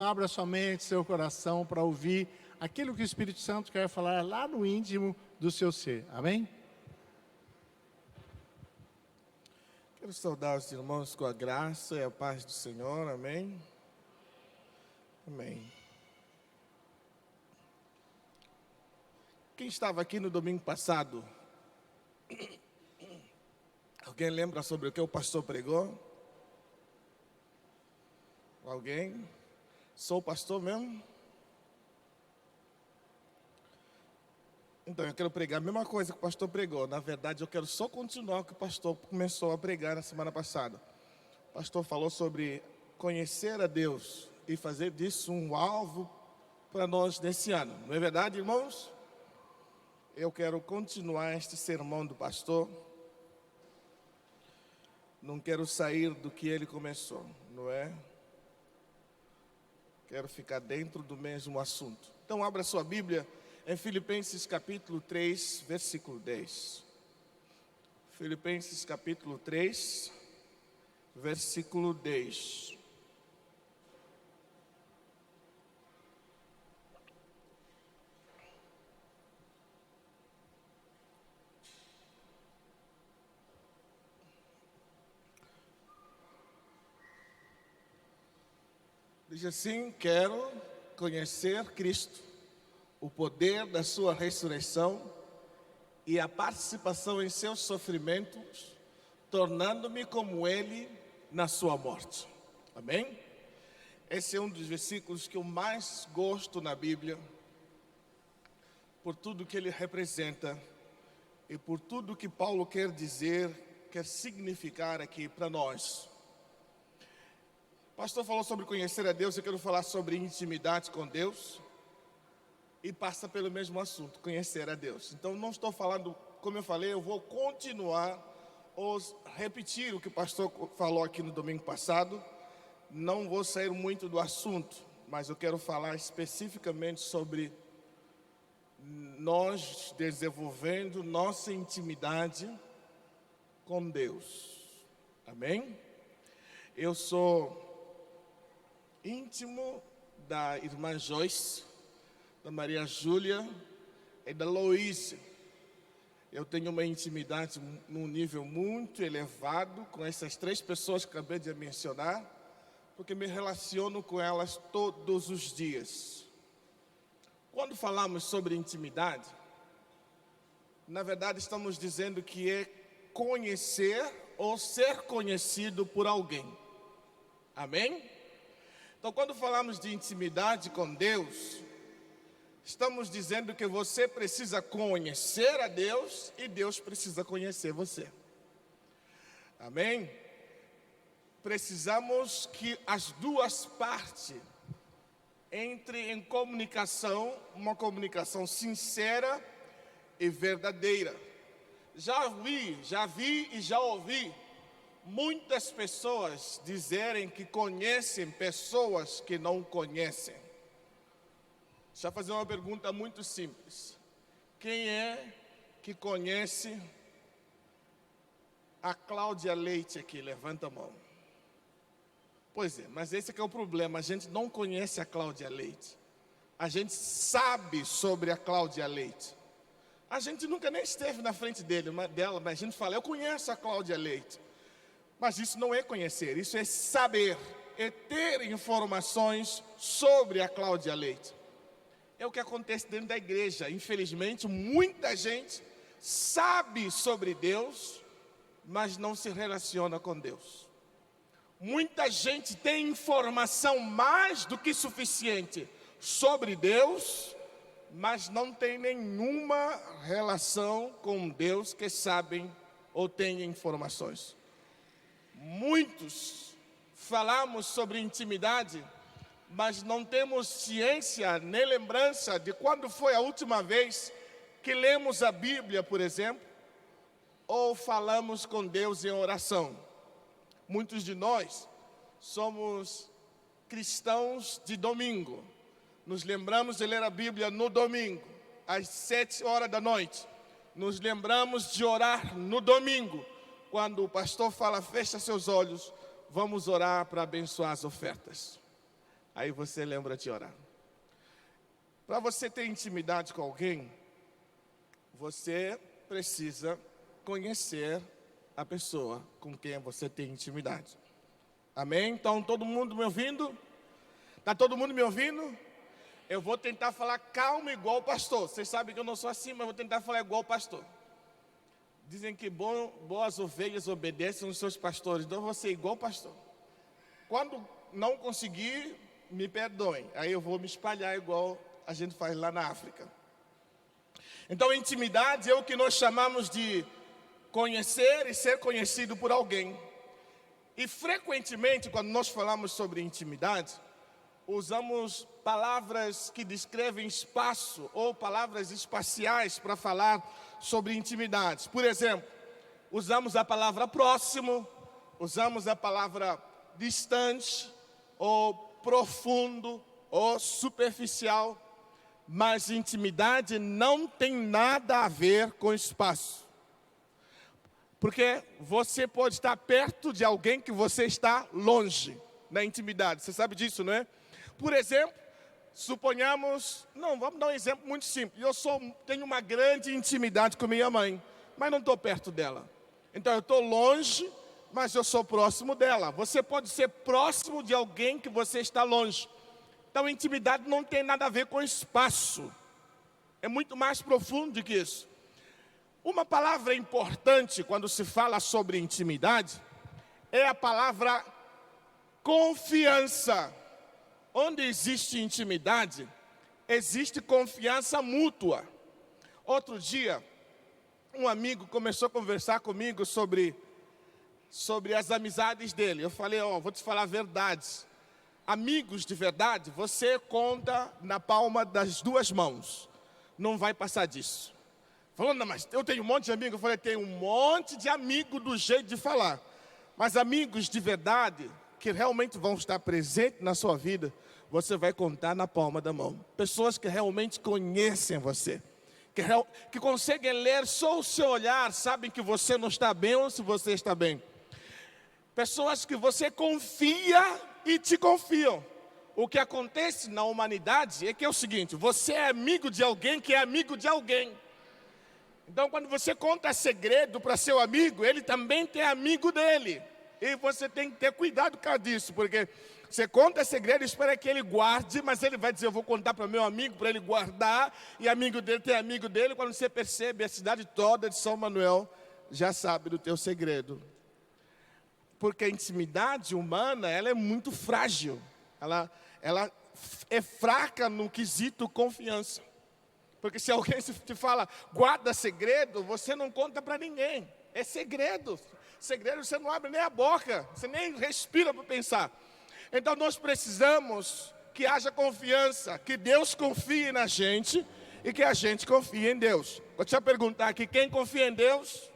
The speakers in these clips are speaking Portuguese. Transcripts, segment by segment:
Abra sua mente, seu coração para ouvir aquilo que o Espírito Santo quer falar lá no íntimo do seu ser. Amém? Quero saudar os irmãos com a graça e a paz do Senhor. Amém? Amém. Quem estava aqui no domingo passado? Alguém lembra sobre o que o pastor pregou? Alguém? Sou pastor mesmo? Então, eu quero pregar a mesma coisa que o pastor pregou. Na verdade, eu quero só continuar o que o pastor começou a pregar na semana passada. O pastor falou sobre conhecer a Deus e fazer disso um alvo para nós nesse ano. Não é verdade, irmãos? Eu quero continuar este sermão do pastor. Não quero sair do que ele começou, não é? Quero ficar dentro do mesmo assunto. Então, abra sua Bíblia em Filipenses capítulo 3, versículo 10. Filipenses capítulo 3, versículo 10. Diz assim: quero conhecer Cristo, o poder da sua ressurreição e a participação em seus sofrimentos, tornando-me como Ele na sua morte. Amém? Esse é um dos versículos que eu mais gosto na Bíblia, por tudo que ele representa e por tudo que Paulo quer dizer, quer significar aqui para nós. O pastor falou sobre conhecer a Deus, eu quero falar sobre intimidade com Deus. E passa pelo mesmo assunto, conhecer a Deus. Então não estou falando, como eu falei, eu vou continuar ou repetir o que o pastor falou aqui no domingo passado. Não vou sair muito do assunto, mas eu quero falar especificamente sobre nós desenvolvendo nossa intimidade com Deus. Amém? Eu sou íntimo da irmã Joyce, da Maria Júlia e da Louise. Eu tenho uma intimidade num nível muito elevado com essas três pessoas que acabei de mencionar, porque me relaciono com elas todos os dias. Quando falamos sobre intimidade, na verdade estamos dizendo que é conhecer ou ser conhecido por alguém. Amém? Então, quando falamos de intimidade com Deus, estamos dizendo que você precisa conhecer a Deus e Deus precisa conhecer você. Amém? Precisamos que as duas partes entrem em comunicação, uma comunicação sincera e verdadeira. Já vi e já ouvi muitas pessoas dizerem que conhecem pessoas que não conhecem. Deixa eu fazer uma pergunta muito simples. Quem é que conhece a Cláudia Leite aqui? Levanta a mão. Pois é, mas esse é o problema. A gente não conhece a Cláudia Leite. A gente sabe sobre a Cláudia Leite. A gente nunca nem esteve na frente dela, mas a gente fala, eu conheço a Cláudia Leite. Mas isso não é conhecer, isso é saber, é ter informações sobre a Cláudia Leite. É o que acontece dentro da igreja. Infelizmente, muita gente sabe sobre Deus, mas não se relaciona com Deus. Muita gente tem informação mais do que suficiente sobre Deus, mas não tem nenhuma relação com Deus que sabem ou têm informações. Muitos falamos sobre intimidade, mas não temos ciência nem lembrança de quando foi a última vez que lemos a Bíblia, por exemplo, ou falamos com Deus em oração. Muitos de nós somos cristãos de domingo. Nos lembramos de ler a Bíblia no domingo, às 7h da noite. Nos lembramos de orar no domingo. Quando o pastor fala, fecha seus olhos, vamos orar para abençoar as ofertas. Aí você lembra de orar. Para você ter intimidade com alguém, você precisa conhecer a pessoa com quem você tem intimidade. Amém? Então, todo mundo me ouvindo? Está todo mundo me ouvindo? Eu vou tentar falar calmo igual o pastor. Vocês sabem que eu não sou assim, mas vou tentar falar igual o pastor. Dizem que boas ovelhas obedecem os seus pastores. Então, eu vou ser igual o pastor. Quando não conseguir, me perdoem. Aí eu vou me espalhar igual a gente faz lá na África. Então, intimidade é o que nós chamamos de conhecer e ser conhecido por alguém. E frequentemente, quando nós falamos sobre intimidade, usamos palavras que descrevem espaço ou palavras espaciais para falar sobre intimidade. Por exemplo, usamos a palavra próximo, usamos a palavra distante, ou profundo, ou superficial. Mas intimidade não tem nada a ver com espaço. Porque você pode estar perto de alguém que você está longe na intimidade. Você sabe disso, não é? Por exemplo, suponhamos... Não, vamos dar um exemplo muito simples. Tenho uma grande intimidade com minha mãe, mas não estou perto dela. Então eu estou longe, mas eu sou próximo dela. Você pode ser próximo de alguém que você está longe. Então, intimidade não tem nada a ver com espaço. É muito mais profundo do que isso. Uma palavra importante quando se fala sobre intimidade é a palavra confiança. Onde existe intimidade, existe confiança mútua. Outro dia, um amigo começou a conversar comigo sobre as amizades dele. Eu falei, vou te falar a verdade. Amigos de verdade, você conta na palma das duas mãos. Não vai passar disso. Falou, não, mas eu tenho um monte de amigos. Eu falei, tenho um monte de amigo do jeito de falar. Mas amigos de verdade, que realmente vão estar presentes na sua vida, você vai contar na palma da mão. Pessoas que realmente conhecem você. Que conseguem ler só o seu olhar, sabem que você não está bem ou se você está bem. Pessoas que você confia e te confiam. O que acontece na humanidade é que é o seguinte: você é amigo de alguém que é amigo de alguém. Então, quando você conta segredo para seu amigo, ele também tem amigo dele. E você tem que ter cuidado com disso, porque você conta segredo e espera que ele guarde, mas ele vai dizer, eu vou contar para meu amigo, para ele guardar, e amigo dele tem amigo dele. Quando você percebe, a cidade toda de São Manuel já sabe do teu segredo. Porque a intimidade humana, ela é muito frágil. Ela é fraca no quesito confiança. Porque se alguém te fala, guarda segredo, você não conta para ninguém. É segredo. Segredo você não abre nem a boca, você nem respira para pensar. Então nós precisamos que haja confiança, que Deus confie na gente e que a gente confie em Deus. Vou te perguntar aqui, quem confia em Deus?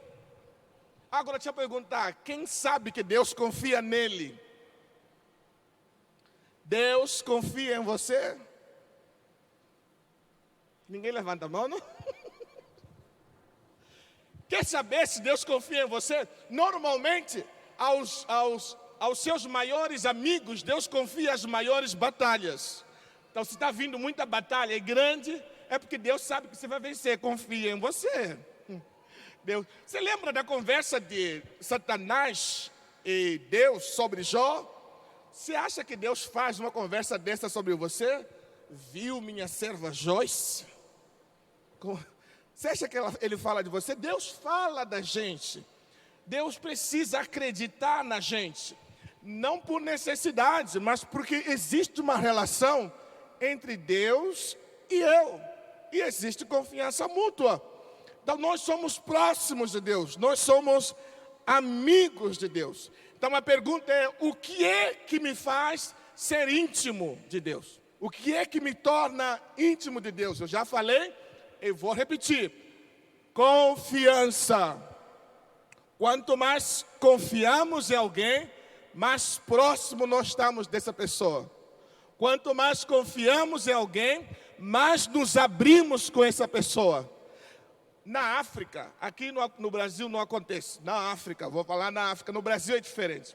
Agora deixa eu perguntar, quem sabe que Deus confia nele? Deus confia em você? Ninguém levanta a mão, não? Quer saber se Deus confia em você? Normalmente, aos seus maiores amigos, Deus confia as maiores batalhas. Então, se está vindo muita batalha grande, é porque Deus sabe que você vai vencer, confia em você. Deus. Você lembra da conversa de Satanás e Deus sobre Jó? Você acha que Deus faz uma conversa dessa sobre você? Viu minha serva Joyce? Você acha que ele fala de você? Deus fala da gente. Deus precisa acreditar na gente. Não por necessidade, mas porque existe uma relação entre Deus e eu. E existe confiança mútua. Então nós somos próximos de Deus. Nós somos amigos de Deus. Então a pergunta é, o que é que me faz ser íntimo de Deus? O que é que me torna íntimo de Deus? Eu já falei, eu vou repetir. Confiança. Quanto mais confiamos em alguém, mais próximo nós estamos dessa pessoa. Quanto mais confiamos em alguém, mais nos abrimos com essa pessoa. Na África, aqui no Brasil não acontece. Na África, vou falar na África, no Brasil é diferente.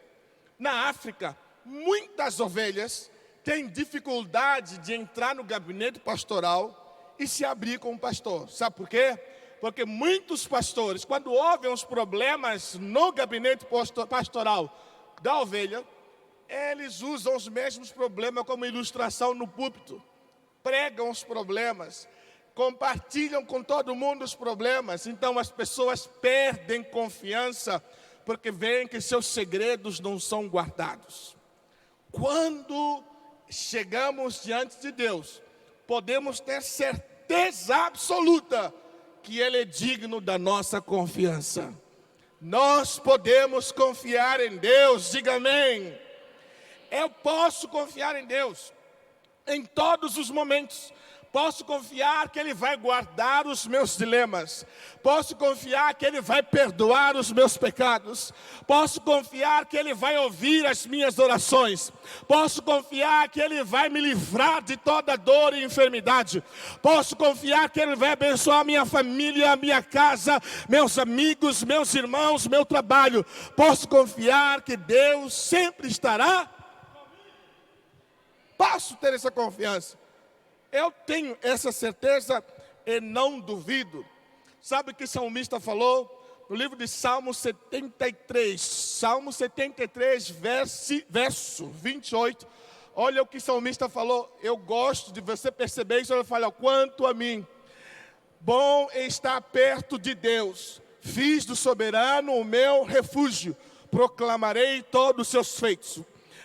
Na África, muitas ovelhas tem dificuldade de entrar no gabinete pastoral e se abrir com o pastor. Sabe por quê? Porque muitos pastores, quando ouvem os problemas no gabinete pastoral da ovelha, eles usam os mesmos problemas como ilustração no púlpito. Pregam os problemas, compartilham com todo mundo os problemas. Então as pessoas perdem confiança porque veem que seus segredos não são guardados. Quando chegamos diante de Deus, podemos ter certeza absoluta que Ele é digno da nossa confiança. Nós podemos confiar em Deus, diga amém. Eu posso confiar em Deus em todos os momentos. Posso confiar que Ele vai guardar os meus dilemas. Posso confiar que Ele vai perdoar os meus pecados. Posso confiar que Ele vai ouvir as minhas orações. Posso confiar que Ele vai me livrar de toda dor e enfermidade. Posso confiar que Ele vai abençoar minha família, minha casa, meus amigos, meus irmãos, meu trabalho. Posso confiar que Deus sempre estará comigo. Posso ter essa confiança. Eu tenho essa certeza e não duvido. Sabe o que o salmista falou? No livro de Salmo 73. Salmo 73, verso 28. Olha o que o salmista falou. Eu gosto de você perceber isso. Ele fala, quanto a mim, bom é estar perto de Deus. Fiz do soberano o meu refúgio. Proclamarei todos os seus feitos.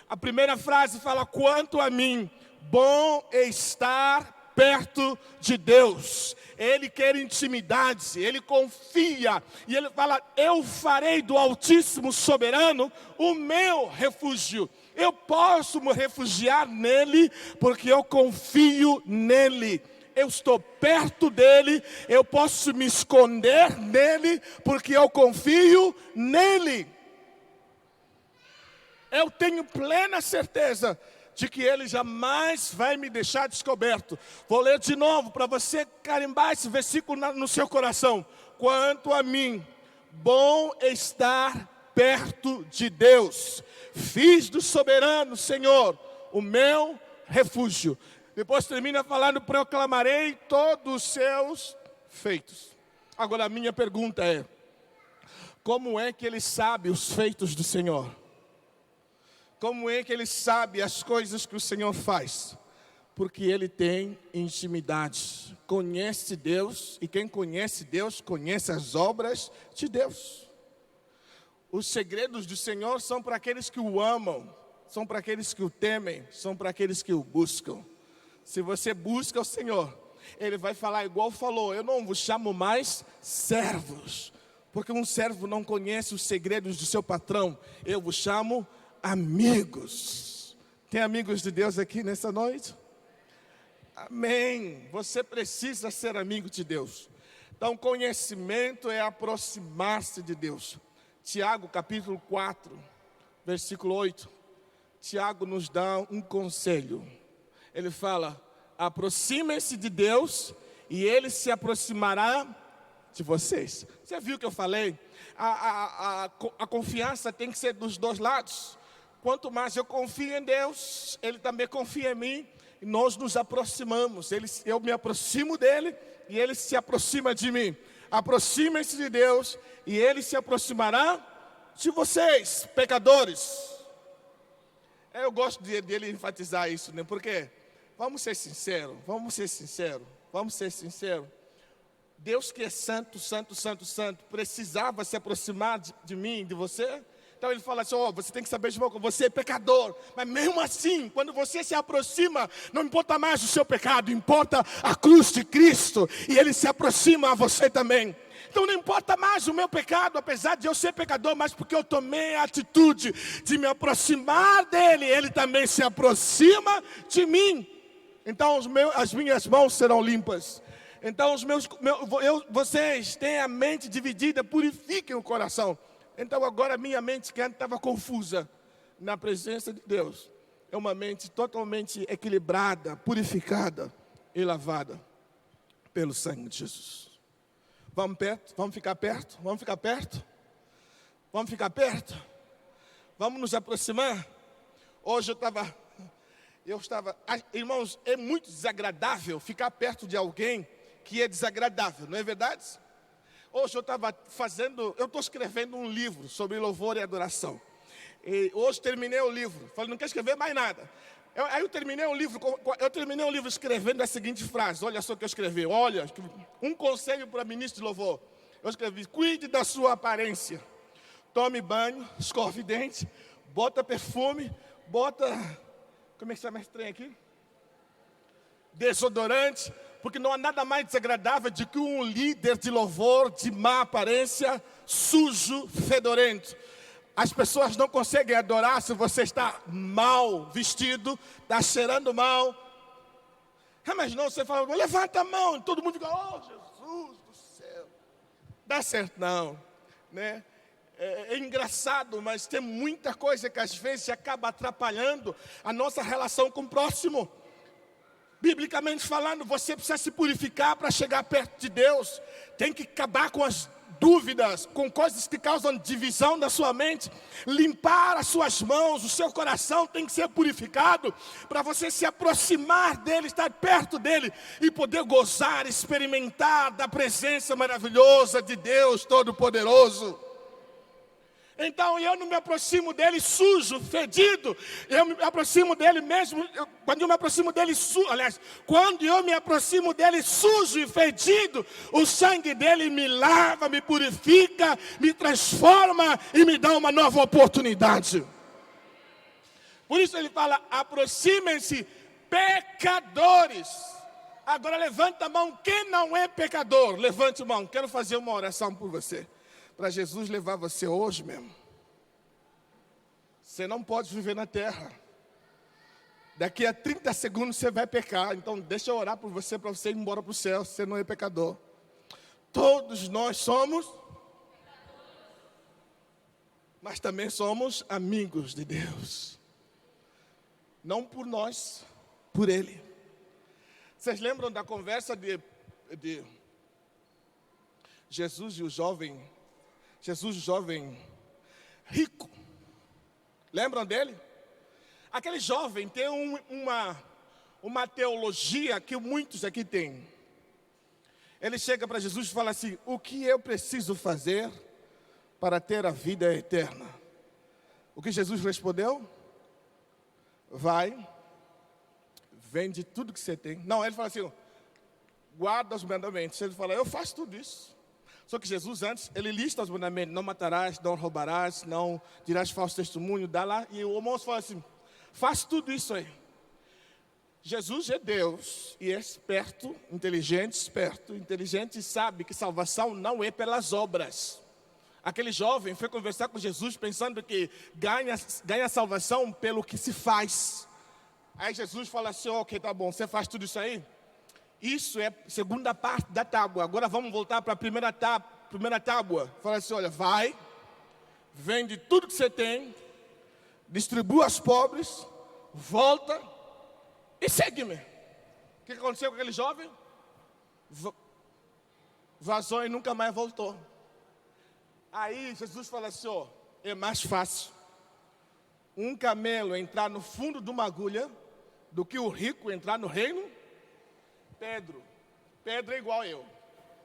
A primeira frase fala, quanto a mim, bom é estar perto de Deus. Ele quer intimidade, ele confia. E ele fala, eu farei do Altíssimo Soberano o meu refúgio. Eu posso me refugiar nele, porque eu confio nele. Eu estou perto dele, eu posso me esconder nele, porque eu confio nele. Eu tenho plena certeza de que Ele jamais vai me deixar descoberto. Vou ler de novo para você carimbar esse versículo no seu coração. Quanto a mim, bom é estar perto de Deus. Fiz do soberano, Senhor, o meu refúgio. Depois termina falando, proclamarei todos os seus feitos. Agora a minha pergunta é, como é que Ele sabe os feitos do Senhor? Como é que Ele sabe as coisas que o Senhor faz? Porque Ele tem intimidade, conhece Deus, e quem conhece Deus, conhece as obras de Deus. Os segredos do Senhor são para aqueles que o amam, são para aqueles que o temem, são para aqueles que o buscam. Se você busca o Senhor, Ele vai falar igual falou, eu não vos chamo mais servos, porque um servo não conhece os segredos do seu patrão, eu vos chamo amigos. Tem amigos de Deus aqui nessa noite? Amém. Você precisa ser amigo de Deus. Então, conhecimento é aproximar-se de Deus. Tiago, capítulo 4, versículo 8. Tiago nos dá um conselho. Ele fala, aproximem-se de Deus e Ele se aproximará de vocês. Você viu o que eu falei? A confiança tem que ser dos dois lados. Quanto mais eu confio em Deus, Ele também confia em mim, e nós nos aproximamos. Eu me aproximo dEle, e Ele se aproxima de mim. Aproximem-se de Deus, e Ele se aproximará de vocês, pecadores. Eu gosto de Ele enfatizar isso, né? Porque, vamos ser sinceros, Deus que é santo, santo, santo, santo, precisava se aproximar de mim, de você? Então Ele fala assim, você tem que saber de que você é pecador. Mas mesmo assim, quando você se aproxima, não importa mais o seu pecado, importa a cruz de Cristo. E Ele se aproxima a você também. Então não importa mais o meu pecado, apesar de eu ser pecador, mas porque eu tomei a atitude de me aproximar dEle, Ele também se aproxima de mim. Então as minhas mãos serão limpas. Então vocês têm a mente dividida, purifiquem o coração. Então agora minha mente que antes estava confusa, na presença de Deus, é uma mente totalmente equilibrada, purificada e lavada pelo sangue de Jesus. Vamos perto? Vamos ficar perto? Vamos ficar perto? Vamos ficar perto? Vamos nos aproximar? Hoje Irmãos, é muito desagradável ficar perto de alguém que é desagradável, não é verdade? Hoje eu estou escrevendo um livro sobre louvor e adoração. E hoje terminei o livro, falei, não quero escrever mais nada. Aí eu terminei o livro escrevendo a seguinte frase, olha só o que eu escrevi, um conselho para ministro de louvor. Eu escrevi, cuide da sua aparência, tome banho, escove dente, bota perfume, como é que chama esse trem aqui? Desodorante, porque não há nada mais desagradável do que um líder de louvor de má aparência, sujo, fedorento. As pessoas não conseguem adorar se você está mal vestido, está cheirando mal. Mas não, você fala, levanta a mão, e todo mundo fica, oh Jesus do céu. Dá certo não, né? É engraçado, mas tem muita coisa que às vezes acaba atrapalhando a nossa relação com o próximo. Biblicamente falando, você precisa se purificar para chegar perto de Deus. Tem que acabar com as dúvidas, com coisas que causam divisão na sua mente. Limpar as suas mãos, o seu coração tem que ser purificado para você se aproximar dele, estar perto dele e poder gozar, experimentar da presença maravilhosa de Deus Todo-Poderoso. Então eu não me aproximo dele sujo, fedido. Eu me aproximo dele mesmo. Quando eu me aproximo dele sujo e fedido, o sangue dele me lava, me purifica, me transforma e me dá uma nova oportunidade. Por isso ele fala, aproximem-se pecadores. Agora levanta a mão, quem não é pecador? Levante a mão, quero fazer uma oração por você. Para Jesus levar você hoje mesmo. Você não pode viver na terra. Daqui a 30 segundos você vai pecar. Então deixa eu orar por você para você ir embora para o céu. Você não é pecador. Todos nós somos. Mas também somos amigos de Deus. Não por nós, por Ele. Vocês lembram da conversa de Jesus e o jovem rico? Lembram dele? Aquele jovem tem uma teologia que muitos aqui têm. Ele chega para Jesus e fala assim, o que eu preciso fazer para ter a vida eterna? O que Jesus respondeu? Vai, vende tudo que você tem. Não, ele fala assim, guarda os mandamentos. Ele fala, eu faço tudo isso. Só que Jesus antes, ele lista os mandamentos, não matarás, não roubarás, não dirás falso testemunho, dá lá. E o moço fala assim, faz tudo isso aí. Jesus é Deus e é inteligente e sabe que salvação não é pelas obras. Aquele jovem foi conversar com Jesus pensando que ganha salvação pelo que se faz. Aí Jesus fala assim, ok, tá bom, você faz tudo isso aí? Isso é a segunda parte da tábua. Agora vamos voltar para a primeira tábua. Fala assim, olha, vai, vende tudo que você tem, distribua aos pobres, volta e segue-me. O que aconteceu com aquele jovem? Vazou e nunca mais voltou. Aí Jesus fala assim, ó, é mais fácil um camelo entrar no fundo de uma agulha do que o rico entrar no reino. Pedro é igual eu,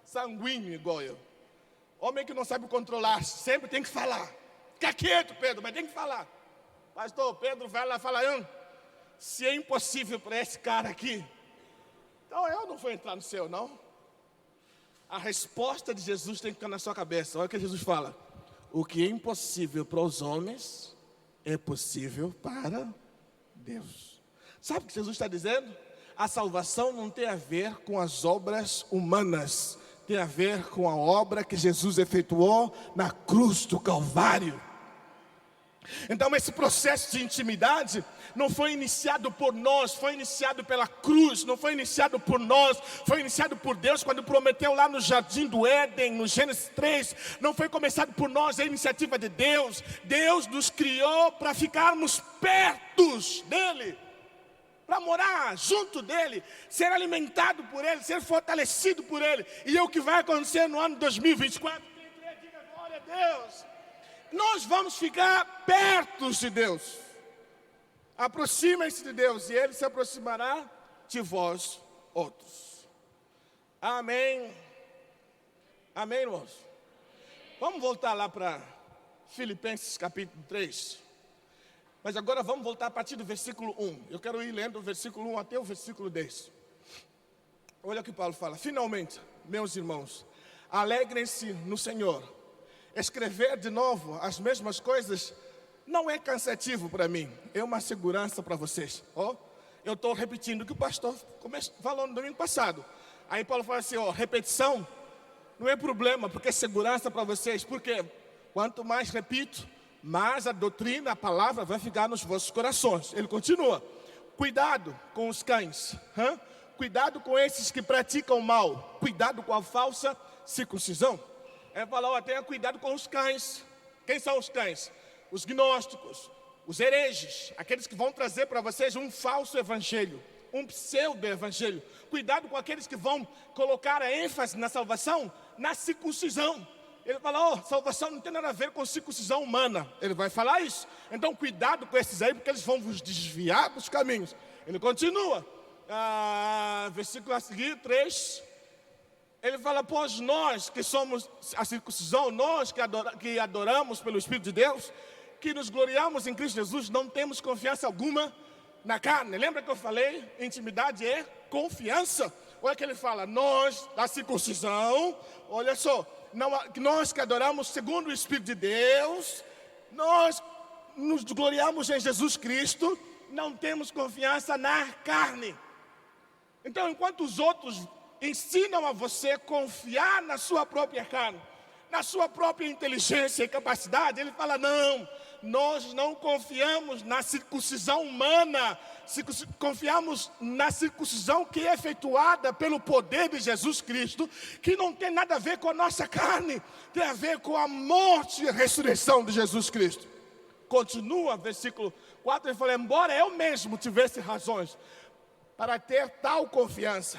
sanguíneo igual eu, homem que não sabe controlar, sempre tem que falar. Fica quieto, Pedro, mas tem que falar. Pastor, Pedro vai lá e fala, se é impossível para esse cara aqui, então eu não vou entrar no céu, não. A resposta de Jesus tem que ficar na sua cabeça. Olha o que Jesus fala, o que é impossível para os homens é possível para Deus. Sabe o que Jesus está dizendo? A salvação não tem a ver com as obras humanas, tem a ver com a obra que Jesus efetuou na cruz do Calvário. Então esse processo de intimidade não foi iniciado por nós, foi iniciado pela cruz, não foi iniciado por nós, foi iniciado por Deus quando prometeu lá no Jardim do Éden, no Gênesis 3, não foi começado por nós, é a iniciativa de Deus. Deus nos criou para ficarmos perto dEle, para morar junto dEle, ser alimentado por Ele, ser fortalecido por Ele. E é o que vai acontecer no ano 2024, quem crê, diga glória a Deus. Nós vamos ficar perto de Deus. Aproximem-se de Deus e Ele se aproximará de vós outros. Amém. Amém, irmãos? Vamos voltar lá para Filipenses capítulo 3. Mas agora vamos voltar a partir do versículo 1. Eu quero ir lendo o versículo 1 até o versículo 10. Olha o que Paulo fala. Finalmente, meus irmãos, alegrem-se no Senhor. Escrever de novo as mesmas coisas não é cansativo para mim. É uma segurança para vocês. Eu estou repetindo o que o pastor falou no domingo passado. Aí Paulo fala assim, repetição não é problema, porque é segurança para vocês. Porque quanto mais repito, mais a doutrina, a palavra vai ficar nos vossos corações. Ele continua. Cuidado com os cães. Cuidado com esses que praticam mal. Cuidado com a falsa circuncisão. Ele fala, tenha cuidado com os cães. Quem são os cães? Os gnósticos, os hereges, aqueles que vão trazer para vocês um falso evangelho, um pseudo-evangelho. Cuidado com aqueles que vão colocar a ênfase na salvação, na circuncisão. Ele fala, salvação não tem nada a ver com circuncisão humana. Ele vai falar isso. Então cuidado com esses aí, porque eles vão vos desviar dos caminhos. Ele continua, versículo a seguir, 3. Ele fala, pois nós que somos a circuncisão, nós que adoramos pelo Espírito de Deus, que nos gloriamos em Cristo Jesus, não temos confiança alguma na carne. Lembra que eu falei? Intimidade é confiança. Olha que ele fala, nós da circuncisão, olha só, nós que adoramos segundo o Espírito de Deus, nós nos gloriamos em Jesus Cristo, não temos confiança na carne. Então, enquanto os outros ensinam a você confiar na sua própria carne, na sua própria inteligência e capacidade, ele fala, não, nós não confiamos na circuncisão humana, confiamos na circuncisão que é efetuada pelo poder de Jesus Cristo, que não tem nada a ver com a nossa carne, tem a ver com a morte e a ressurreição de Jesus Cristo. Continua, versículo 4, ele fala, embora eu mesmo tivesse razões para ter tal confiança.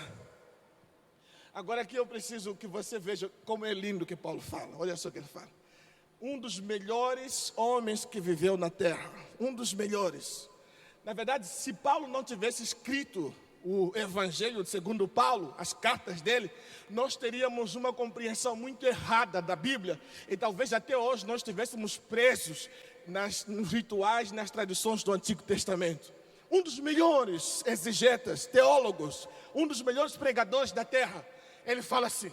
Agora aqui eu preciso que você veja como é lindo o que Paulo fala. Olha só o que ele fala. Um dos melhores homens que viveu na terra. Um dos melhores. Na verdade, se Paulo não tivesse escrito o Evangelho segundo Paulo, as cartas dele, nós teríamos uma compreensão muito errada da Bíblia. E talvez até hoje nós estivéssemos presos nos rituais, nas tradições do Antigo Testamento. Um dos melhores exegetas, teólogos, um dos melhores pregadores da terra. Ele fala assim,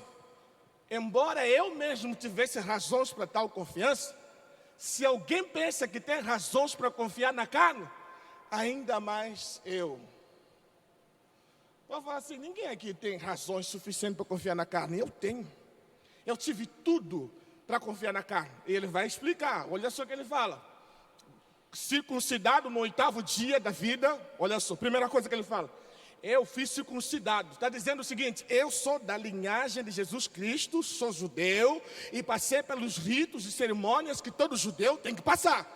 embora eu mesmo tivesse razões para tal confiança, se alguém pensa que tem razões para confiar na carne, ainda mais eu. Vou falar assim, ninguém aqui tem razões suficientes para confiar na carne. Eu tenho. Eu tive tudo para confiar na carne. E ele vai explicar, olha só o que ele fala. Circuncidado no 8º dia da vida, olha só, primeira coisa que ele fala. Eu fui circuncidado. Está dizendo o seguinte, eu sou da linhagem de Jesus Cristo, sou judeu e passei pelos ritos e cerimônias que todo judeu tem que passar.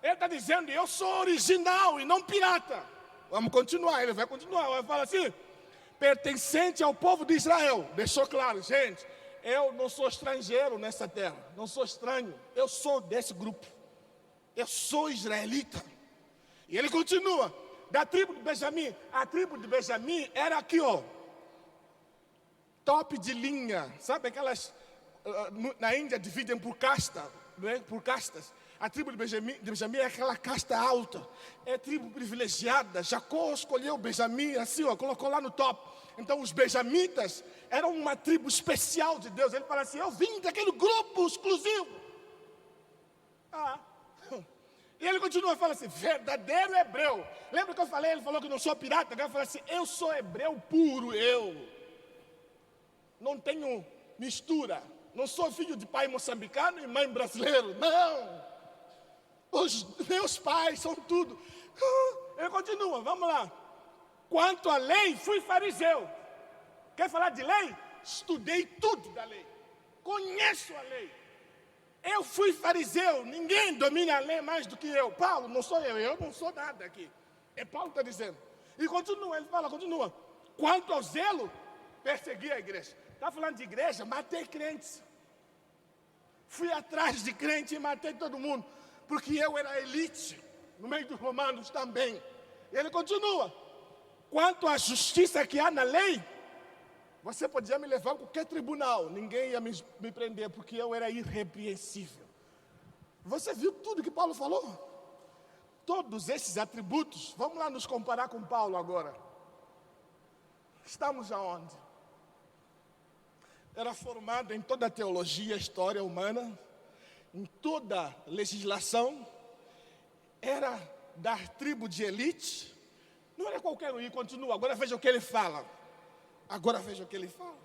Ele está dizendo, eu sou original e não pirata. Vamos continuar, ele vai continuar. Ele fala assim, pertencente ao povo de Israel. Deixou claro, gente, eu não sou estrangeiro nessa terra, não sou estranho. Eu sou desse grupo. Eu sou israelita. E ele continua. Da tribo de Benjamim, a tribo de Benjamim era aqui, top de linha, sabe aquelas, na Índia dividem por casta, né? Por castas. A tribo de Benjamim é aquela casta alta, é tribo privilegiada. Jacó escolheu Benjamim assim, colocou lá no top. Então os benjamitas eram uma tribo especial de Deus. Ele fala assim, eu vim daquele grupo exclusivo. E ele continua e fala assim, verdadeiro hebreu. Lembra que eu falei, ele falou que não sou pirata? Agora ele fala assim, eu sou hebreu puro, eu. Não tenho mistura. Não sou filho de pai moçambicano e mãe brasileiro, não. Os meus pais são tudo. Ele continua, vamos lá. Quanto à lei, fui fariseu. Quer falar de lei? Estudei tudo da lei. Conheço a lei. Eu fui fariseu, ninguém domina a lei mais do que eu. Paulo, não sou eu não sou nada aqui. É Paulo que está dizendo. E continua, ele fala, continua. Quanto ao zelo, persegui a igreja. Está falando de igreja, matei crentes. Fui atrás de crente e matei todo mundo. Porque eu era elite. no meio dos romanos também. E ele continua: quanto à justiça que há na lei, você podia me levar a qualquer tribunal, ninguém ia me prender, porque eu era irrepreensível. Você viu tudo que Paulo falou? Todos esses atributos, vamos lá nos comparar com Paulo agora. Estamos aonde? Era formado em toda a teologia, história humana, em toda a legislação, era da tribo de elite, não era qualquer um, e continua, agora veja o que ele fala. Agora veja o que ele fala.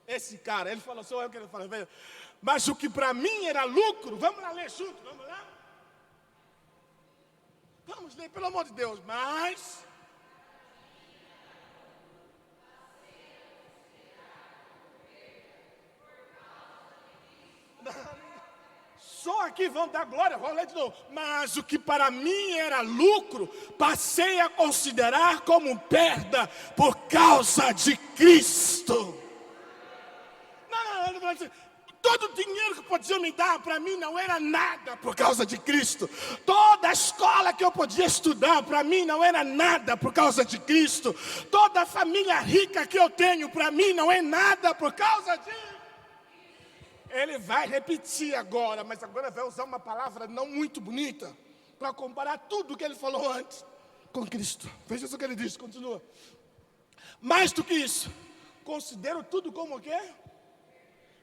Esse cara, ele falou assim, olha o que ele fala, veja. Mas o que para mim era lucro, vamos lá ler junto, vamos lá? Vamos ler, pelo amor de Deus, mas... Só aqui vão dar glória, vamos ler de novo. Mas o que para mim era lucro, passei a considerar como perda por causa de Cristo. Não. Todo o dinheiro que podiam me dar, para mim não era nada por causa de Cristo. Toda a escola que eu podia estudar, para mim não era nada por causa de Cristo. Toda a família rica que eu tenho, para mim não é nada por causa de... Ele vai repetir agora, mas agora vai usar uma palavra não muito bonita, para comparar tudo o que ele falou antes com Cristo. Veja só o que ele diz, continua. Mais do que isso, considero tudo como o quê?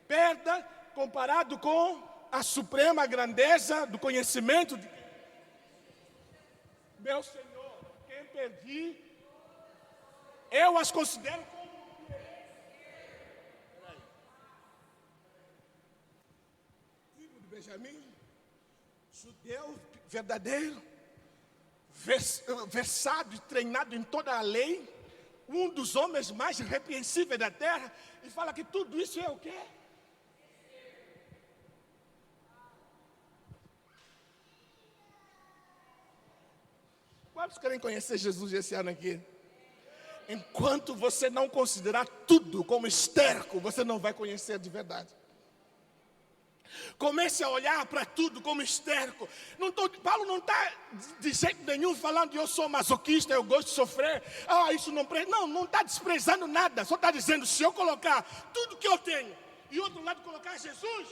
Perda comparado com a suprema grandeza do conhecimento de meu Senhor. Quem perdi, eu as considero como filho de Benjamim, judeu verdadeiro, versado e treinado em toda a lei, um dos homens mais irrepreensíveis da terra, e fala que tudo isso é o quê? Quantos querem conhecer Jesus esse ano aqui? Enquanto você não considerar tudo como esterco, você não vai conhecer de verdade. Comece a olhar para tudo como esterco. Paulo não está de jeito nenhum falando eu sou masoquista, eu gosto de sofrer. Isso não presta. Não está desprezando nada. Só está dizendo, se eu colocar tudo que eu tenho e outro lado colocar Jesus,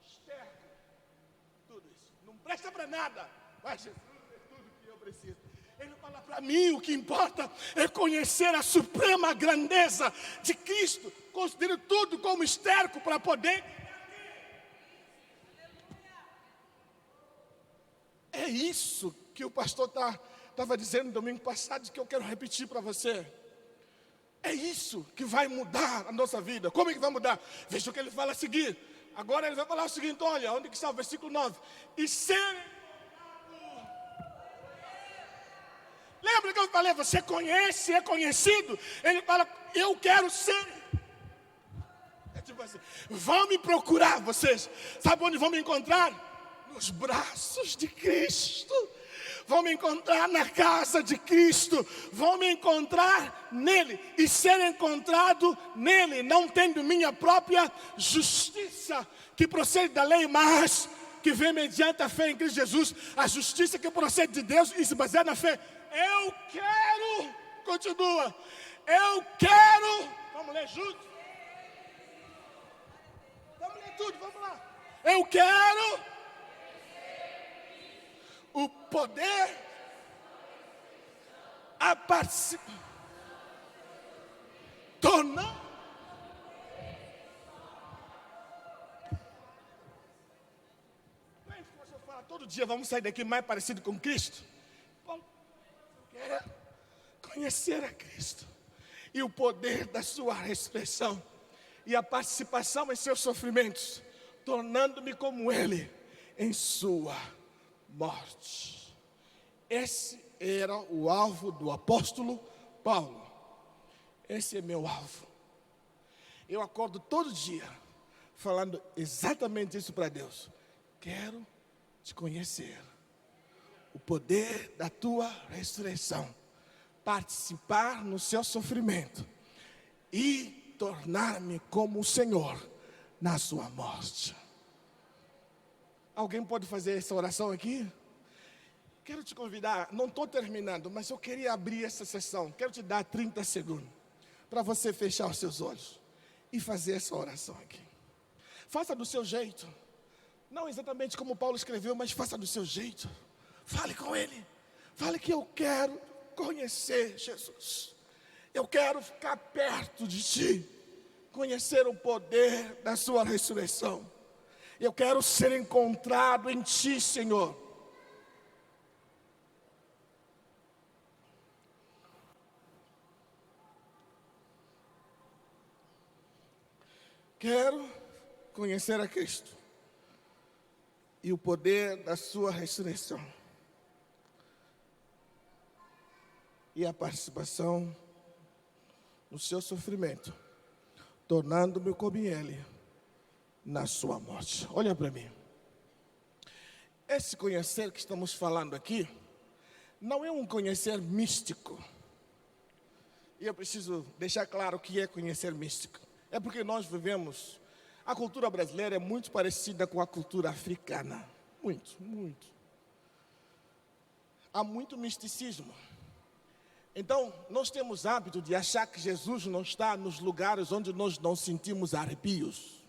esterco. Tudo isso. Não presta para nada. Mas Jesus é tudo que eu preciso. Ele fala para mim, o que importa é conhecer a suprema grandeza de Cristo. Considero tudo como esterco para poder... É isso que o pastor estava dizendo no domingo passado, que eu quero repetir para você. É isso que vai mudar a nossa vida. Como é que vai mudar? Veja o que ele fala a seguir. Agora ele vai falar o seguinte, olha, onde que está o versículo 9? E serem... Lembra que eu falei, você conhece, é conhecido? Ele fala, eu quero ser... É tipo assim, vão me procurar vocês. Sabe onde vão me encontrar? Nos braços de Cristo, vão me encontrar na casa de Cristo, vão me encontrar nele e ser encontrado nele, não tendo minha própria justiça que procede da lei, mas que vem mediante a fé em Cristo Jesus, a justiça que procede de Deus e se baseia na fé. Eu quero, continua, eu quero, vamos ler juntos, vamos ler tudo, vamos lá, eu quero o poder a participar, tornar. Você fala todo dia, vamos sair daqui mais parecido com Cristo. Paulo quer conhecer a Cristo e o poder da sua ressurreição e a participação em seus sofrimentos, tornando-me como Ele em sua morte. Esse era o alvo do apóstolo Paulo. Esse é meu alvo. Eu acordo todo dia falando exatamente isso para Deus. Quero te conhecer, o poder da tua ressurreição, participar no seu sofrimento e tornar-me como o Senhor na sua morte. Alguém pode fazer essa oração aqui? Quero te convidar, não estou terminando, mas eu queria abrir essa sessão. Quero te dar 30 segundos para você fechar os seus olhos e fazer essa oração aqui. Faça do seu jeito. Não exatamente como Paulo escreveu, mas faça do seu jeito. Fale com ele. Fale que eu quero conhecer Jesus. Eu quero ficar perto de ti. Conhecer o poder da sua ressurreição. Eu quero ser encontrado em ti, Senhor. Quero conhecer a Cristo e o poder da sua ressurreição e a participação no seu sofrimento, tornando-me como ele na sua morte. Olha para mim. Esse conhecer que estamos falando aqui não é um conhecer místico. E eu preciso deixar claro o que é conhecer místico. É porque nós vivemos, a cultura brasileira é muito parecida com a cultura africana. Muito, muito. Há muito misticismo. Então, nós temos hábito de achar que Jesus não está nos lugares onde nós não sentimos arrepios.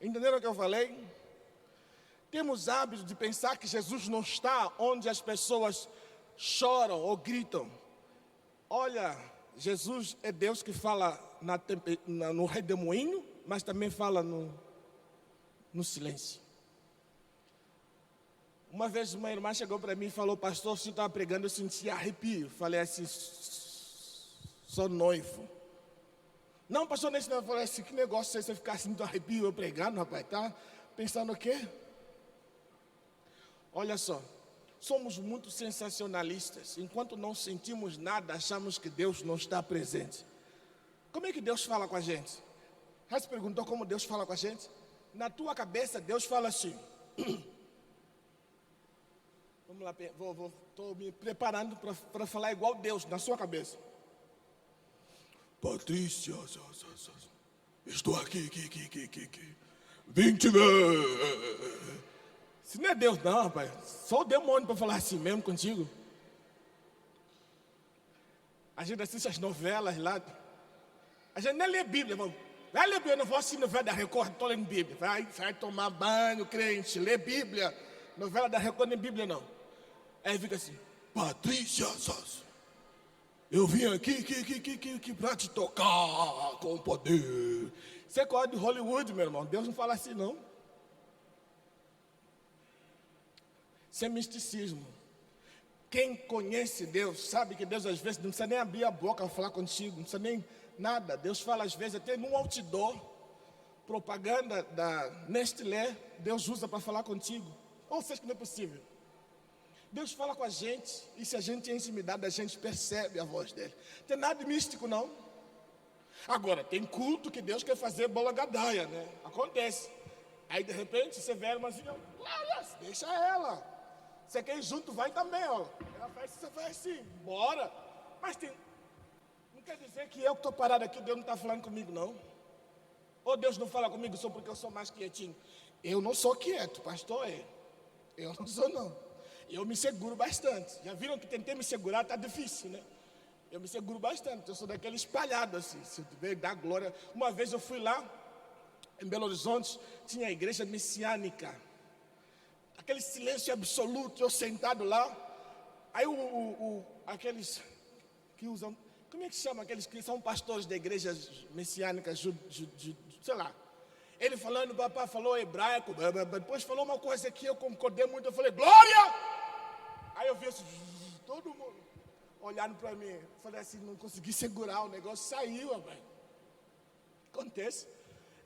Entenderam o que eu falei? Temos hábito de pensar que Jesus não está onde as pessoas choram ou gritam. Olha, Jesus é Deus que fala no redemoinho, mas também fala no silêncio. Uma vez uma irmã chegou para mim e falou: pastor, você estava pregando, eu senti arrepio. Falei assim: sou noivo. Não, pastor, nesse não. Eu falei assim: que negócio é esse, você ficar assim do arrepio, eu pregando, rapaz? Tá pensando o quê? Olha só. Somos muito sensacionalistas. Enquanto não sentimos nada, achamos que Deus não está presente. Como é que Deus fala com a gente? Já se perguntou como Deus fala com a gente? Na tua cabeça, Deus fala assim. Vamos lá, estou me preparando para falar igual Deus, na sua cabeça. Patrícia, estou aqui. Vim te ver. Isso não é Deus não, rapaz. Só o demônio para falar assim mesmo contigo. A gente assiste as novelas lá. A gente nem lê Bíblia, irmão. Vai ler Bíblia, eu não vou assistir novela da Record, estou lendo Bíblia. Vai tomar banho, crente, lê Bíblia. Novela da Record nem Bíblia não. Aí fica assim: Patrícia, eu vim aqui para te tocar com o poder. Você é coisa de Hollywood, meu irmão. Deus não fala assim não. Isso é misticismo. Quem conhece Deus sabe que Deus às vezes não precisa nem abrir a boca para falar contigo, não precisa nem nada. Deus fala às vezes até num outdoor, propaganda da Nestlé, Deus usa para falar contigo. Ou seja, que não é possível. Deus fala com a gente, e se a gente tem intimidade, a gente percebe a voz dele. Não tem nada de místico não. Agora, tem culto que Deus quer fazer bola gadaia, né? Acontece. Aí de repente você vê a irmãzinha, deixa ela. Você quer ir junto, vai também, ó. Ela faz, você faz assim, bora. Mas não quer dizer que eu que estou parado aqui, Deus não está falando comigo, não. Ou Deus não fala comigo só porque eu sou mais quietinho. Eu não sou quieto, pastor é. Eu não sou, não. Eu me seguro bastante. Já viram que tentei me segurar, está difícil, né? Eu me seguro bastante. Eu sou daquele espalhado, assim. Se tiver dar glória. Uma vez eu fui lá, em Belo Horizonte, tinha a igreja messiânica. Aquele silêncio absoluto, eu sentado lá. Aí aqueles que usam, como é que chama? Aqueles que são pastores da igreja messiânica, sei lá. Ele falando, papai falou hebraico, depois falou uma coisa que eu concordei muito, eu falei, glória! Aí eu vi assim, todo mundo olhando para mim. Eu falei assim, não consegui segurar, o negócio saiu, rapaz. Acontece.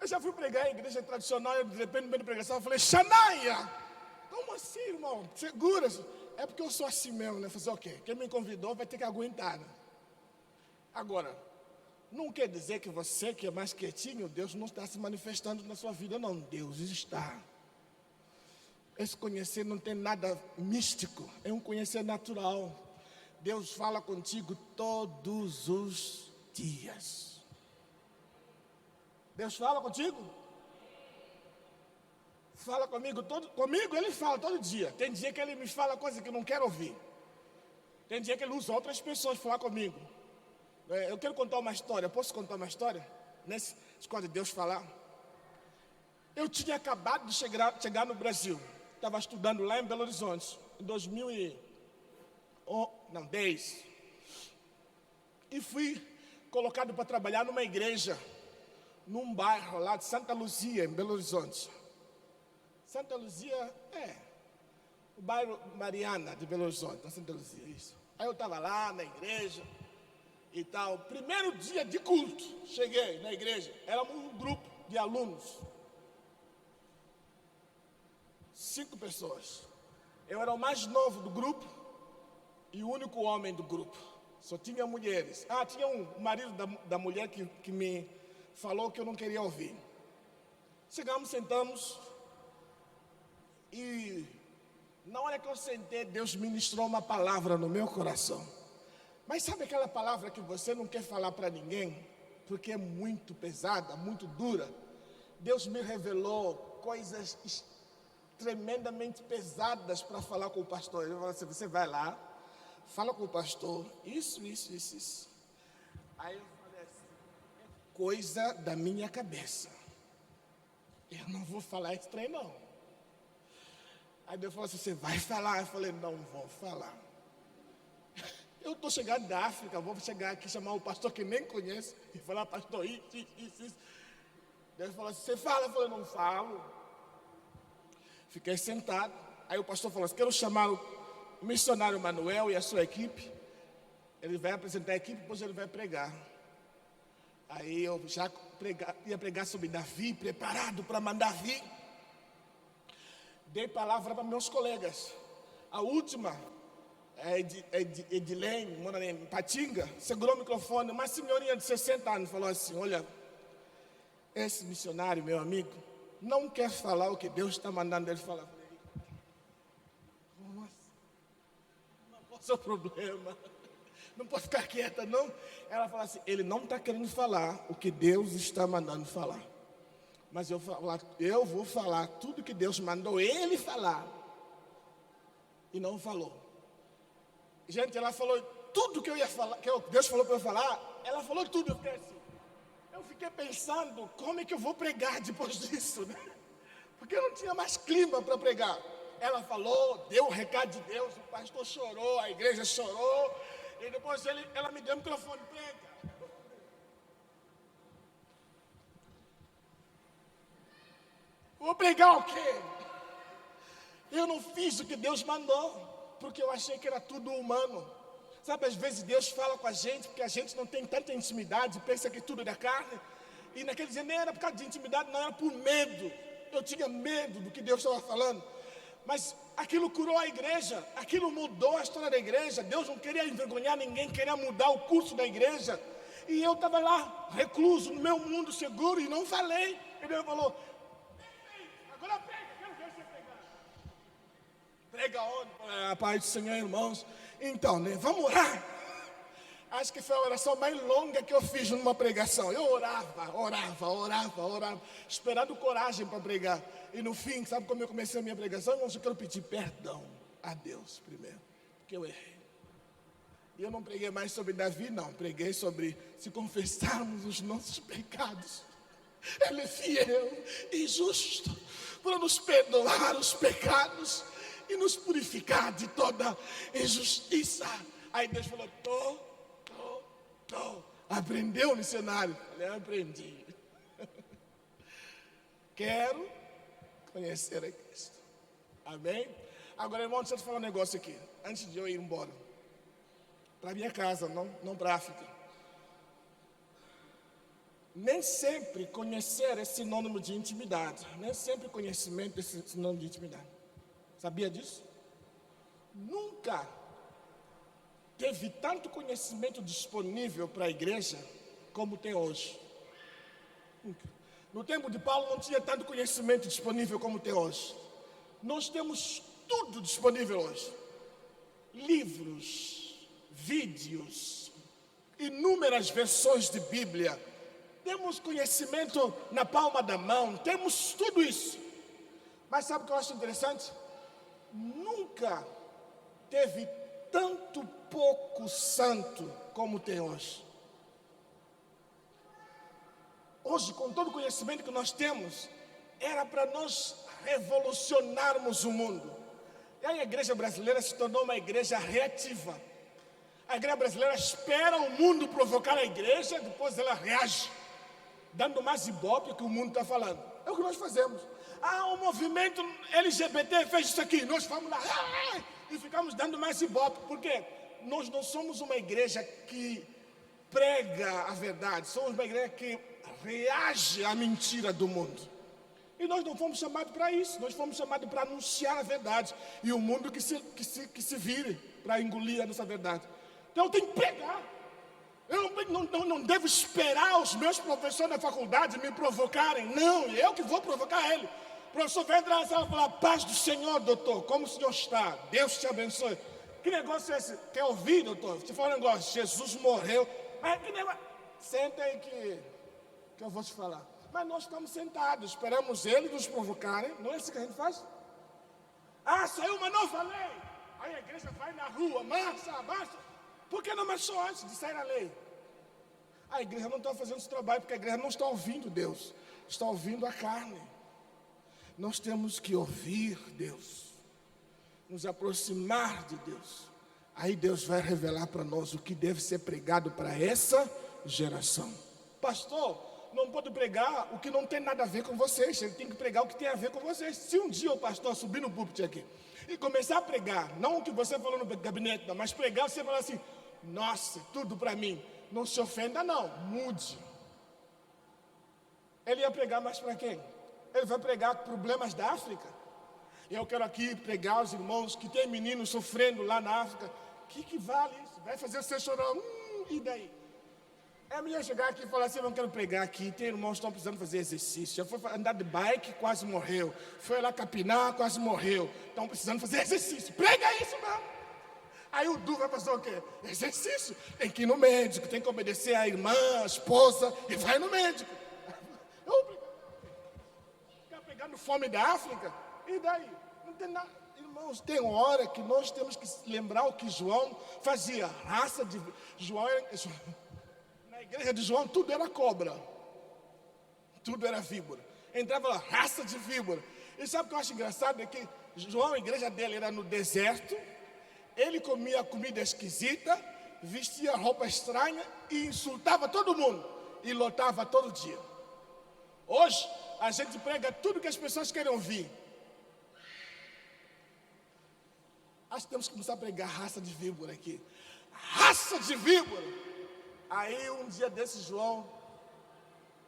Eu já fui pregar em igreja tradicional, e de repente, no meio da pregação, eu falei, Xanaia! Como assim, irmão? Segura-se. É porque eu sou assim mesmo, né? Fazer o quê? Quem me convidou vai ter que aguentar, né? Agora, não quer dizer que você que é mais quietinho, Deus não está se manifestando na sua vida, não. Deus está. Esse conhecer não tem nada místico, é um conhecer natural. Deus fala contigo todos os dias. Deus fala contigo? Fala comigo ele fala todo dia. Tem dia que ele me fala coisa que eu não quero ouvir. Tem dia que ele usa outras pessoas para falar comigo. Eu quero contar uma história. Posso contar uma história? Nesse escola de Deus falar. Eu tinha acabado de chegar no Brasil. Estava estudando lá em Belo Horizonte. Em 2010. E fui colocado para trabalhar numa igreja. Num bairro lá de Santa Luzia, em Belo Horizonte. Santa Luzia, o bairro Mariana de Belo Horizonte, na Santa Luzia, isso. Aí eu estava lá na igreja e tal. Primeiro dia de culto, cheguei na igreja, éramos um grupo de alunos. 5 pessoas. Eu era o mais novo do grupo e o único homem do grupo. Só tinha mulheres. Tinha o marido da mulher que me falou que eu não queria ouvir. Chegamos, sentamos. E na hora que eu sentei, Deus ministrou uma palavra no meu coração. Mas sabe aquela palavra que você não quer falar para ninguém? Porque é muito pesada, muito dura. Deus me revelou coisas tremendamente pesadas para falar com o pastor. Ele falou assim, você vai lá, fala com o pastor, isso. Aí eu falei assim, é coisa da minha cabeça. Eu não vou falar esse trem não. Aí Deus falou assim, você vai falar? Eu falei, não vou falar. Eu estou chegando da África, vou chegar aqui, chamar o pastor que nem conhece, e falar, pastor, isso. Deus falou assim, você fala? Eu falei, não falo. Fiquei sentado, aí o pastor falou assim, quero chamar o missionário Manuel e a sua equipe. Ele vai apresentar a equipe, depois ele vai pregar. Aí eu já ia pregar sobre Davi, preparado para mandar vir. Dei palavra para meus colegas. A última, Edilene, mora em Patinga, segurou o microfone. Uma senhorinha de 60 anos falou assim, olha, esse missionário, meu amigo, não quer falar o que Deus está mandando ele falar. Nossa, qual é o seu problema? Não posso ficar quieta, não? Ela falou assim, ele não está querendo falar o que Deus está mandando falar. Mas eu vou falar tudo que Deus mandou ele falar. E não falou. Gente, ela falou tudo que eu ia falar, que Deus falou para eu falar, ela falou tudo. Eu fiquei pensando, como é que eu vou pregar depois disso, né? Porque eu não tinha mais clima para pregar. Ela falou, deu o recado de Deus, o pastor chorou, a igreja chorou. E depois ela me deu o microfone, prega. Vou pregar o quê? Eu não fiz o que Deus mandou, porque eu achei que era tudo humano. Sabe, às vezes Deus fala com a gente, porque a gente não tem tanta intimidade, pensa que tudo é da carne. E naquele dia nem era por causa de intimidade, não, era por medo. Eu tinha medo do que Deus estava falando. Mas aquilo curou a igreja, aquilo mudou a história da igreja. Deus não queria envergonhar ninguém, queria mudar o curso da igreja. E eu estava lá, recluso, no meu mundo seguro, e não falei. E Deus falou, agora prega, quero ver você pregar. Prega onde? A paz do Senhor, irmãos. Então, né, vamos orar. Acho que foi a oração mais longa que eu fiz numa pregação. Eu orava, esperando coragem para pregar. E no fim, sabe como eu comecei a minha pregação? Irmãos, eu quero pedir perdão a Deus primeiro, porque eu errei. E eu não preguei mais sobre Davi, não. Preguei sobre se confessarmos os nossos pecados. Ele é fiel e justo para nos perdoar os pecados e nos purificar de toda injustiça. Aí Deus falou, tô. Aprendeu, missionário? Falei, aprendi. Quero conhecer a Cristo. Amém? Agora, irmão, deixa eu te falar um negócio aqui, antes de eu ir embora. Para minha casa, não para a África. Nem sempre conhecer é sinônimo de intimidade. Nem sempre conhecimento é sinônimo de intimidade. Sabia disso? Nunca teve tanto conhecimento disponível para a igreja como tem hoje. Nunca. No tempo de Paulo não tinha tanto conhecimento disponível como tem hoje. Nós temos tudo disponível hoje. Livros, vídeos, inúmeras versões de Bíblia. Temos conhecimento na palma da mão, temos tudo isso. Mas sabe o que eu acho interessante? Nunca teve tanto pouco santo como tem hoje. Hoje, com todo o conhecimento que nós temos, era para nós revolucionarmos o mundo. E aí a igreja brasileira se tornou uma igreja reativa. A igreja brasileira espera o mundo provocar a igreja, depois ela reage, dando mais ibope que o mundo está falando. É o que nós fazemos. O movimento LGBT fez isso aqui, nós vamos lá, e ficamos dando mais ibope. Por quê? Nós não somos uma igreja que prega a verdade, somos uma igreja que reage à mentira do mundo. E nós não fomos chamados para isso, nós fomos chamados para anunciar a verdade. E o mundo que se vire para engolir a nossa verdade. Então eu tenho que pregar. Eu não devo esperar os meus professores da faculdade me provocarem. Não, eu que vou provocar ele. O professor vai entrar na sala e falar: paz do Senhor, doutor, como o senhor está? Deus te abençoe. Que negócio é esse? Quer ouvir, doutor? Te fala um negócio, Jesus morreu. Mas que negócio? Senta aí que eu vou te falar. Mas nós estamos sentados, esperamos ele nos provocarem. Não é isso que a gente faz? Saiu uma nova lei. Aí a igreja vai na rua, marcha. Por que não marchou antes de sair a lei? A igreja não está fazendo esse trabalho, porque a igreja não está ouvindo Deus, está ouvindo a carne. Nós temos que ouvir Deus, nos aproximar de Deus. Aí Deus vai revelar para nós o que deve ser pregado para essa geração. Pastor, não pode pregar o que não tem nada a ver com vocês, ele tem que pregar o que tem a ver com vocês. Se um dia o pastor subir no púlpito aqui e começar a pregar, não o que você falou no gabinete, não, mas pregar, você falar assim: nossa, tudo para mim, não se ofenda não, mude. Ele ia pregar mais para quem? Ele vai pregar problemas da África. E eu quero aqui pregar aos irmãos que tem meninos sofrendo lá na África. Que vale isso? Vai fazer você chorar, e daí? É melhor chegar aqui e falar assim: eu não quero pregar aqui, tem irmãos que estão precisando fazer exercício. Já foi andar de bike, quase morreu. Foi lá capinar, quase morreu. Estão precisando fazer exercício. Prega isso mesmo. Aí o Du vai fazer o quê? Exercício. Tem que ir no médico, tem que obedecer à irmã, à esposa, e vai no médico. Ficar pegando fome da África, e daí? Não tem nada. Irmãos, tem hora que nós temos que lembrar o que João fazia. Raça de... Na igreja de João, tudo era cobra. Tudo era víbora. Entrava lá, raça de víbora. E sabe o que eu acho engraçado? É que João, a igreja dele era no deserto. Ele comia comida esquisita, vestia roupa estranha e insultava todo mundo. E lotava todo dia. Hoje, a gente prega tudo que as pessoas querem ouvir. Acho que temos que começar a pregar raça de víbora aqui. Raça de víbora! Aí um dia desse, João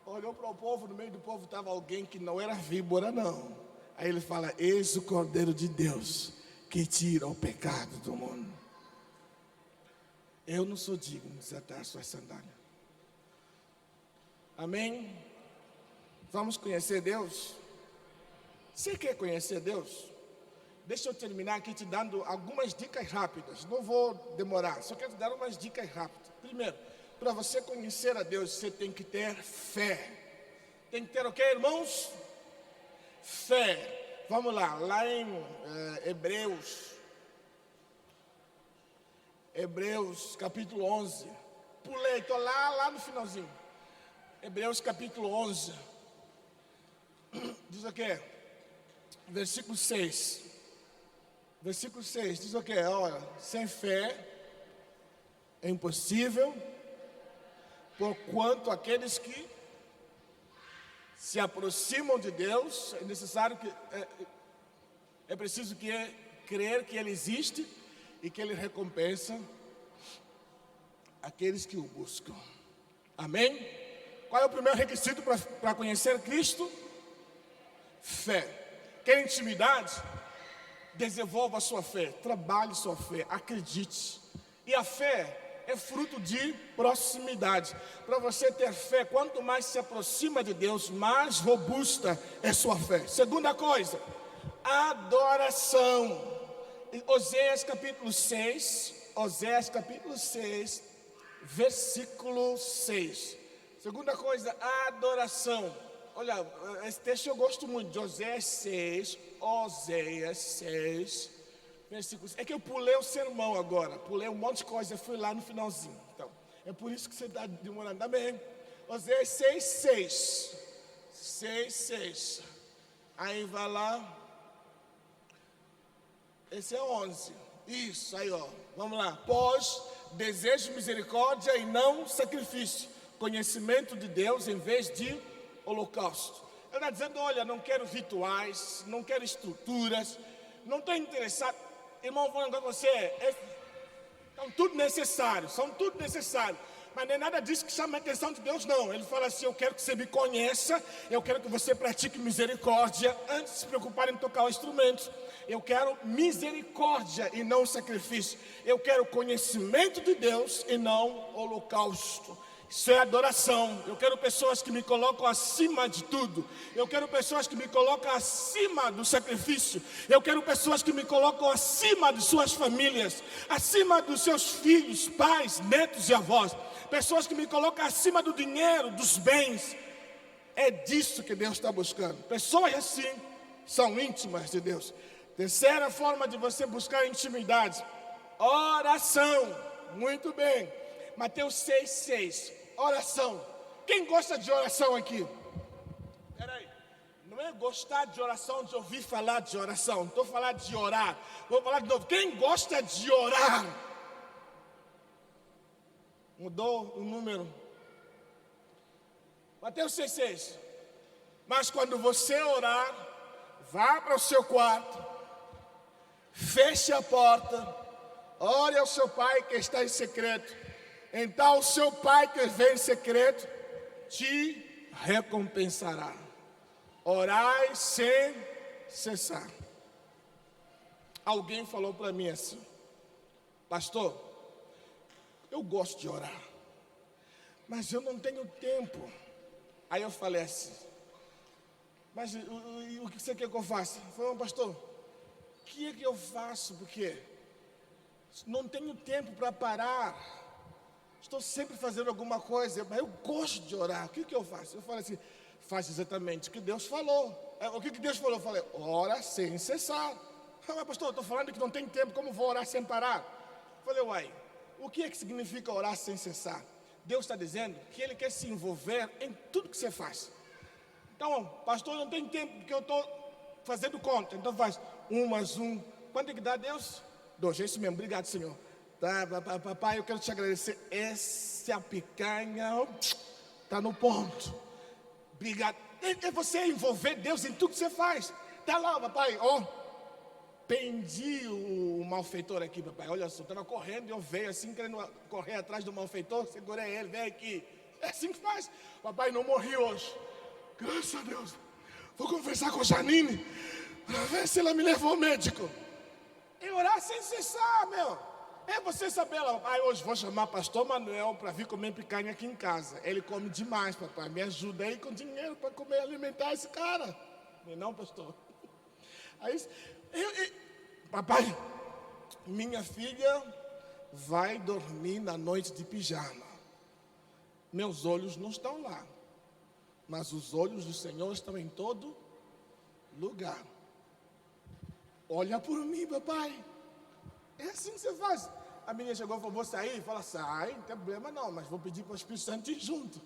olhou para o povo, no meio do povo estava alguém que não era víbora não. Aí ele fala: eis o Cordeiro de Deus que tira o pecado do mundo. Eu não sou digno de desatar as suas sandálias. Amém? Vamos conhecer Deus? Você quer conhecer Deus? Deixa eu terminar aqui te dando algumas dicas rápidas. Não vou demorar, só quero te dar umas dicas rápidas. Primeiro, para você conhecer a Deus, você tem que ter fé. Tem que ter o quê, irmãos? Fé. Vamos lá em Hebreus capítulo 11. Pulei, estou lá no finalzinho. Hebreus capítulo 11. Diz o quê? Versículo 6. Versículo 6 diz o quê? Olha, sem fé é impossível, porquanto aqueles que se aproximam de Deus, é necessário que é preciso crer que Ele existe e que Ele recompensa aqueles que o buscam. Amém? Qual é o primeiro requisito para conhecer Cristo? Fé. Quer intimidade? Desenvolva a sua fé, trabalhe sua fé, acredite. E a fé é fruto de proximidade. Para você ter fé, quanto mais se aproxima de Deus, mais robusta é sua fé. Segunda coisa, adoração. Oséias capítulo 6, versículo 6. Segunda coisa, adoração. olha, esse texto eu gosto muito, de Oséias 6, versículo 6. É que eu pulei o sermão agora, pulei um monte de coisa, fui lá no finalzinho. Então, é por isso que você está demorando também. Oséias 6, 6. 6, 6. Aí vai lá. Esse é 11. Isso, aí ó. Vamos lá. Pois desejo misericórdia e não sacrifício. Conhecimento de Deus em vez de holocausto. Ele está dizendo, olha, não quero rituais, não quero estruturas, não estou interessado. Irmão, falando com você, são tudo necessário, mas não é nada disso que chama a atenção de Deus, não. Ele fala assim, eu quero que você me conheça, eu quero que você pratique misericórdia, antes de se preocupar em tocar o instrumento. Eu quero misericórdia e não sacrifício. Eu quero conhecimento de Deus e não holocausto. Isso é adoração. Eu quero pessoas que me colocam acima de tudo. Eu quero pessoas que me colocam acima do sacrifício. Eu quero pessoas que me colocam acima de suas famílias, acima dos seus filhos, pais, netos e avós. Pessoas que me colocam acima do dinheiro, dos bens. É disso que Deus está buscando. Pessoas assim são íntimas de Deus. Terceira forma de você buscar intimidade: oração. Muito bem. Mateus 6, 6. Oração. Quem gosta de oração aqui? Peraí. Não é gostar de oração, de ouvir falar de oração. Estou falando de orar. Vou falar de novo. Quem gosta de orar? Mudou o número. Mateus 6, 6. Mas quando você orar, vá para o seu quarto, feche a porta, ore ao seu pai que está em secreto. Então o seu pai que vem em secreto te recompensará. Orai sem cessar. Alguém falou para mim assim: pastor, eu gosto de orar, mas eu não tenho tempo. Aí eu falei assim: mas o que você quer que eu faça? Eu falei, pastor, o que é que eu faço? Porque não tenho tempo para parar. Estou sempre fazendo alguma coisa, mas eu gosto de orar. O que eu faço? Eu falei assim: faz exatamente o que Deus falou. O que Deus falou? Eu falei: ora sem cessar. Mas pastor, eu estou falando que não tem tempo, como vou orar sem parar? Eu falei: uai, o que é que significa orar sem cessar? Deus está dizendo que Ele quer se envolver em tudo que você faz. Então, pastor, não tem tempo, porque eu estou fazendo conta. Então faz 1 mais 1. Quanto é que dá, Deus? 2, é isso mesmo, obrigado, Senhor. Tá, papai, eu quero te agradecer. Essa picanha está no ponto. Obrigado. É você envolver Deus em tudo que você faz. Tá lá, papai, ó. Prendi o malfeitor aqui, papai. Olha só, estava correndo e eu veio assim, querendo correr atrás do malfeitor. Segurei ele, vem aqui. É assim que faz. Papai, não morri hoje. Graças a Deus. Vou conversar com a Janine para ver se ela me levou ao médico. E orar sem cessar, meu. É você saber lá, papai, hoje vou chamar pastor Manuel para vir comer picanha aqui em casa. Ele come demais, papai. Me ajuda aí com dinheiro para comer, alimentar esse cara. Não, pastor. Aí, papai, minha filha vai dormir na noite de pijama. Meus olhos não estão lá, mas os olhos do Senhor estão em todo lugar. Olha por mim, papai. É assim que você faz. A menina chegou e falou: vou sair? Fala: sai, não tem problema não, mas vou pedir para o Espírito Santo ir junto.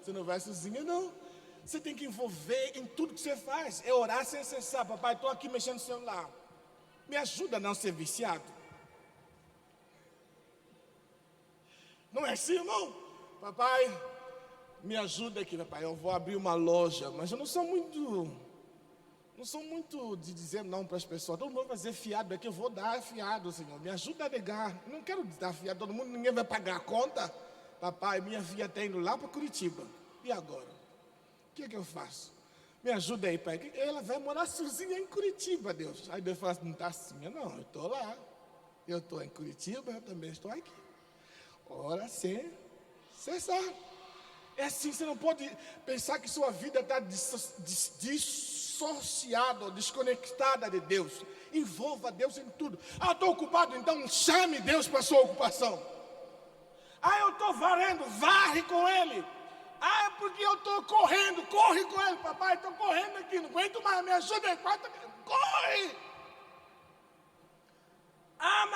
Você não vai sozinha, não. Você tem que envolver em tudo que você faz. É orar sem cessar. Papai, estou aqui mexendo no celular. Me ajuda a não ser viciado. Não é assim, irmão? Papai, me ajuda aqui, papai. Eu vou abrir uma loja, mas eu não sou muito de dizer não para as pessoas. Todo mundo vai dizer fiado aqui, eu vou dar fiado, Senhor. Me ajuda a negar. Eu não quero dar fiado todo mundo, ninguém vai pagar a conta. Papai, minha filha está indo lá para Curitiba. E agora? O que é que eu faço? Me ajuda aí, pai. Ela vai morar sozinha em Curitiba, Deus. Aí Deus fala assim: não está assim, não. Eu estou lá. Eu estou em Curitiba, eu também estou aqui. Ora sem cessar. É assim, você não pode pensar que sua vida está dissociada ou desconectada de Deus. Envolva Deus em tudo. Ah, estou ocupado, então chame Deus para a sua ocupação. Ah, eu estou varrendo, varre com Ele. Ah, porque eu estou correndo. Corre com ele, papai, estou correndo aqui, não aguento mais, me ajuda aí, corre. Ah,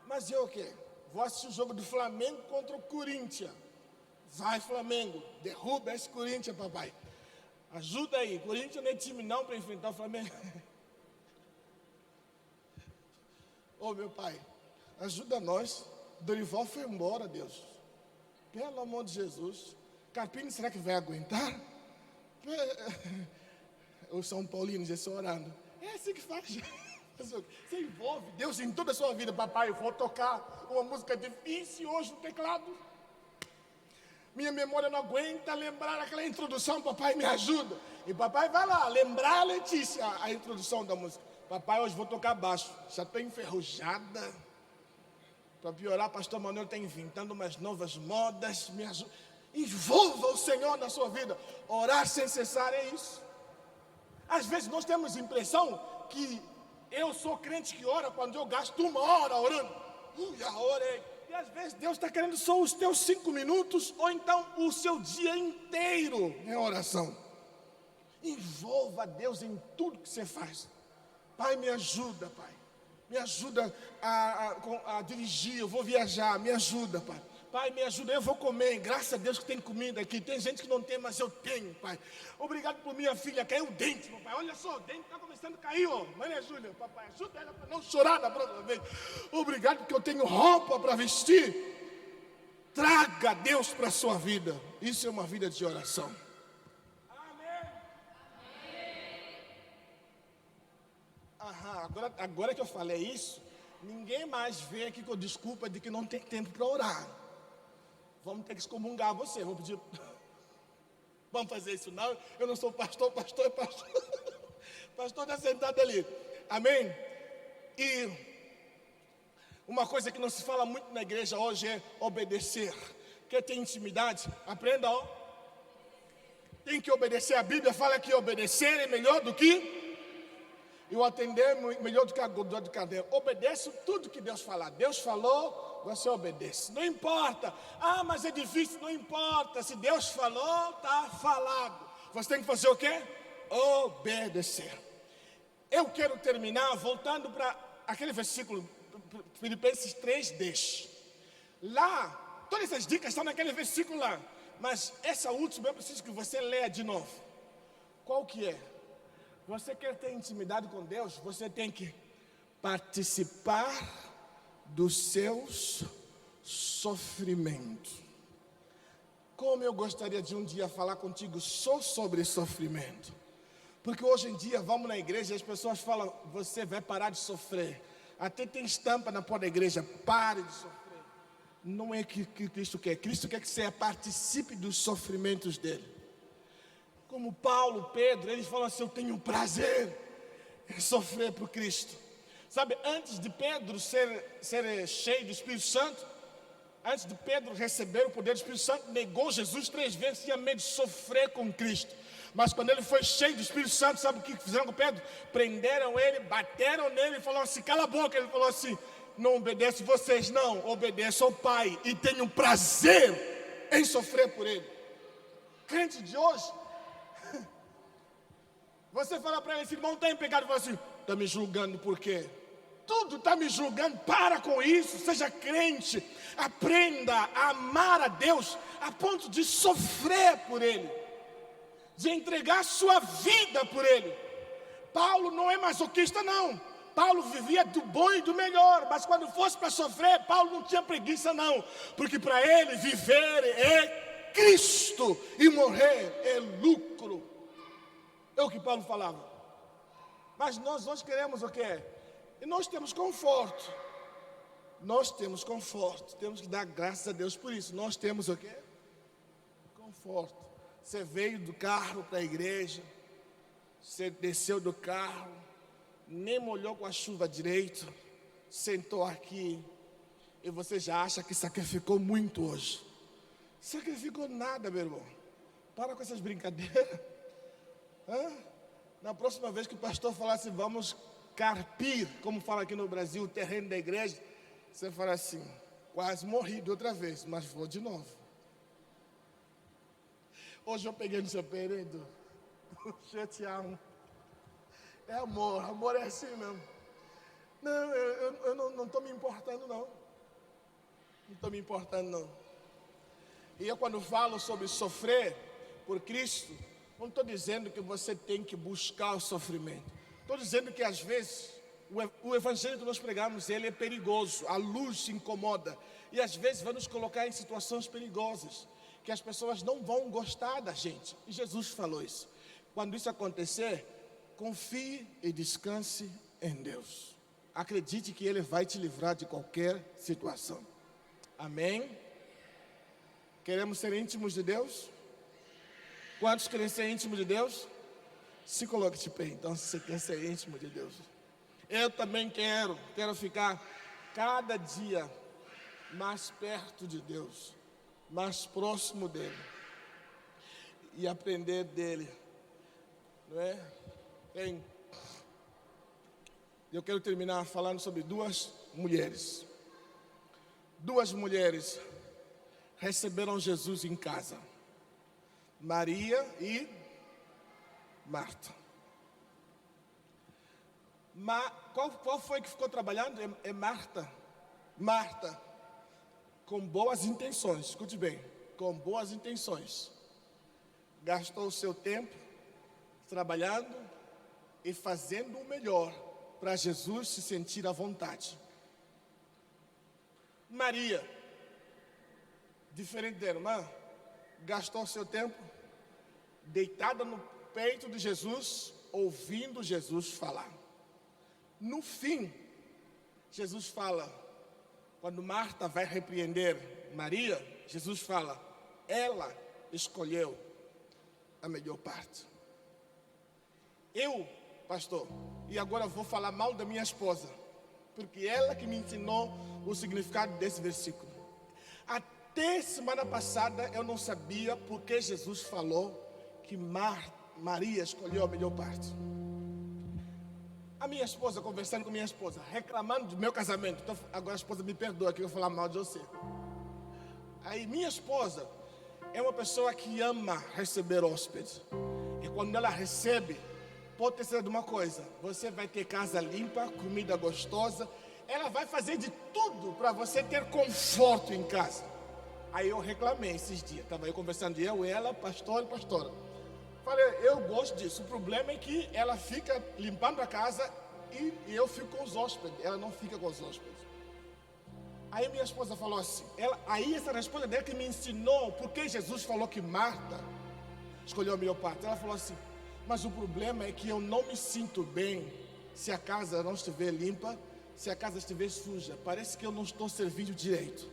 mas eu o quê? Vou assistir o jogo do Flamengo contra o Corinthians. Vai, Flamengo, derruba esse Corinthians, papai. Ajuda aí, Corinthians não é time não para enfrentar o Flamengo. Ô, meu pai, ajuda nós. Dorival foi embora, Deus. Pelo amor de Jesus. Carpini, será que vai aguentar? Os São Paulinos já estão orando. É assim que faz. Você envolve Deus em toda a sua vida. Papai, eu vou tocar uma música difícil hoje no teclado. Minha memória não aguenta lembrar aquela introdução. Papai, me ajuda. E papai vai lá, lembrar a Letícia, a introdução da música. Papai, hoje vou tocar baixo. Já estou enferrujada. Para piorar, pastor Manuel está inventando umas novas modas. Me ajuda. Envolva o Senhor na sua vida. Orar sem cessar é isso. Às vezes nós temos a impressão que eu sou crente que ora quando eu gasto 1 hora orando. Já orei. E às vezes Deus está querendo só os teus 5 minutos ou então o seu dia inteiro em oração. Envolva Deus em tudo que você faz. Pai, me ajuda, Pai. Me ajuda a dirigir, eu vou viajar, me ajuda, Pai. Pai, me ajuda, eu vou comer, graças a Deus que tem comida aqui. Tem gente que não tem, mas eu tenho, Pai. Obrigado por minha filha, caiu o dente, papai. Olha só, o dente está começando a cair, ó. Maria Júlia, papai, ajuda ela para não chorar da próxima vez. Obrigado porque eu tenho roupa para vestir. Traga Deus para a sua vida. Isso é uma vida de oração. Agora que eu falei isso, ninguém mais vem aqui com desculpa de que não tem tempo para orar. Vamos ter que excomungar você. Vou pedir. Vamos fazer isso não? Eu não sou pastor, pastor é pastor. Pastor está sentado ali. Amém? E uma coisa que não se fala muito na igreja hoje é obedecer. Quer ter intimidade? Aprenda, ó. Tem que obedecer. A Bíblia fala que obedecer é melhor do que e o atender é melhor do que a gordura de cadeira. Obedeça tudo que Deus falar. Deus falou, você obedece. Não importa. Ah, mas é difícil. Não importa. Se Deus falou, está falado. Você tem que fazer o quê? Obedecer. Eu quero terminar voltando para aquele versículo, Filipenses 3:10. Lá, todas essas dicas estão naquele versículo lá. Mas essa última eu preciso que você leia de novo. Qual que é? Você quer ter intimidade com Deus? Você tem que participar dos seus sofrimentos. Como eu gostaria de um dia falar contigo só sobre sofrimento. Porque hoje em dia vamos na igreja e as pessoas falam, você vai parar de sofrer. Até tem estampa na porta da igreja, pare de sofrer. Não é o que Cristo quer. Cristo quer que você participe dos sofrimentos dele. Como Paulo, Pedro, eles falam assim, eu tenho prazer em sofrer por Cristo. Sabe, antes de Pedro ser cheio do Espírito Santo, antes de Pedro receber o poder do Espírito Santo, negou Jesus 3 vezes, tinha medo de sofrer com Cristo. Mas quando ele foi cheio do Espírito Santo, sabe o que fizeram com Pedro? Prenderam ele, bateram nele e falaram assim, cala a boca. Ele falou assim, não obedeço vocês não, obedeço ao Pai e tenho prazer em sofrer por ele. Crente de hoje, você fala para ele, esse irmão está em pecado, e fala assim, está me julgando por quê? Tudo está me julgando, para com isso, seja crente, aprenda a amar a Deus a ponto de sofrer por Ele, de entregar sua vida por Ele. Paulo não é masoquista não, Paulo vivia do bom e do melhor, mas quando fosse para sofrer, Paulo não tinha preguiça não, porque para ele viver é Cristo e morrer é lucro. É o que Paulo falava. Mas nós queremos o quê? E nós temos conforto. Nós temos conforto. Temos que dar graças a Deus por isso. Nós temos o quê? Conforto. Você veio do carro para a igreja. Você desceu do carro. Nem molhou com a chuva direito. Sentou aqui. E você já acha que sacrificou muito hoje. Sacrificou nada, meu irmão. Para com essas brincadeiras. Na próxima vez que o pastor falar assim, vamos carpir, como fala aqui no Brasil, o terreno da igreja, você fala assim, quase morri de outra vez, mas vou de novo. Hoje eu peguei no seu período. Eu te amo. É amor, amor é assim mesmo. Não, eu não estou me importando, não. Não estou me importando, não. E eu, quando falo sobre sofrer por Cristo, não estou dizendo que você tem que buscar o sofrimento. Estou dizendo que, às vezes, o evangelho que nós pregamos, ele é perigoso. A luz incomoda. E, às vezes, vai nos colocar em situações perigosas, que as pessoas não vão gostar da gente. E Jesus falou isso. Quando isso acontecer, confie e descanse em Deus. Acredite que Ele vai te livrar de qualquer situação. Amém? Queremos ser íntimos de Deus? Quantos querem ser íntimos de Deus? Se coloque de pé, então, se você quer ser íntimo de Deus. Eu também quero ficar cada dia mais perto de Deus, mais próximo dEle, e aprender dEle, não é? Eu quero terminar falando sobre duas mulheres. Duas mulheres receberam Jesus em casa. Maria e Marta. Qual foi que ficou trabalhando? É Marta. Marta, com boas intenções, escute bem, com boas intenções, gastou o seu tempo trabalhando e fazendo o melhor para Jesus se sentir à vontade. Maria, diferente da irmã, gastou o seu tempo deitada no peito de Jesus, ouvindo Jesus falar. No fim, Jesus fala, quando Marta vai repreender Maria, Jesus fala, ela escolheu a melhor parte. Eu, pastor, e agora vou falar mal da minha esposa, porque ela que me ensinou o significado desse versículo. Até semana passada eu não sabia porque Jesus falou que Maria escolheu a melhor parte. A minha esposa, conversando com minha esposa, reclamando do meu casamento. Então, agora a esposa me perdoa que eu vou falar mal de você. Aí minha esposa é uma pessoa que ama receber hóspedes. E quando ela recebe, pode ter sido uma coisa, você vai ter casa limpa, comida gostosa, ela vai fazer de tudo para você ter conforto em casa. Aí eu reclamei esses dias, estava eu conversando, ela, pastor e pastora. Falei, eu gosto disso, o problema é que ela fica limpando a casa e eu fico com os hóspedes, ela não fica com os hóspedes. Aí minha esposa falou assim, aí essa resposta dela que me ensinou porque Jesus falou que Marta escolheu a melhor parte. Ela falou assim, mas o problema é que eu não me sinto bem se a casa não estiver limpa, se a casa estiver suja. Parece que eu não estou servindo direito.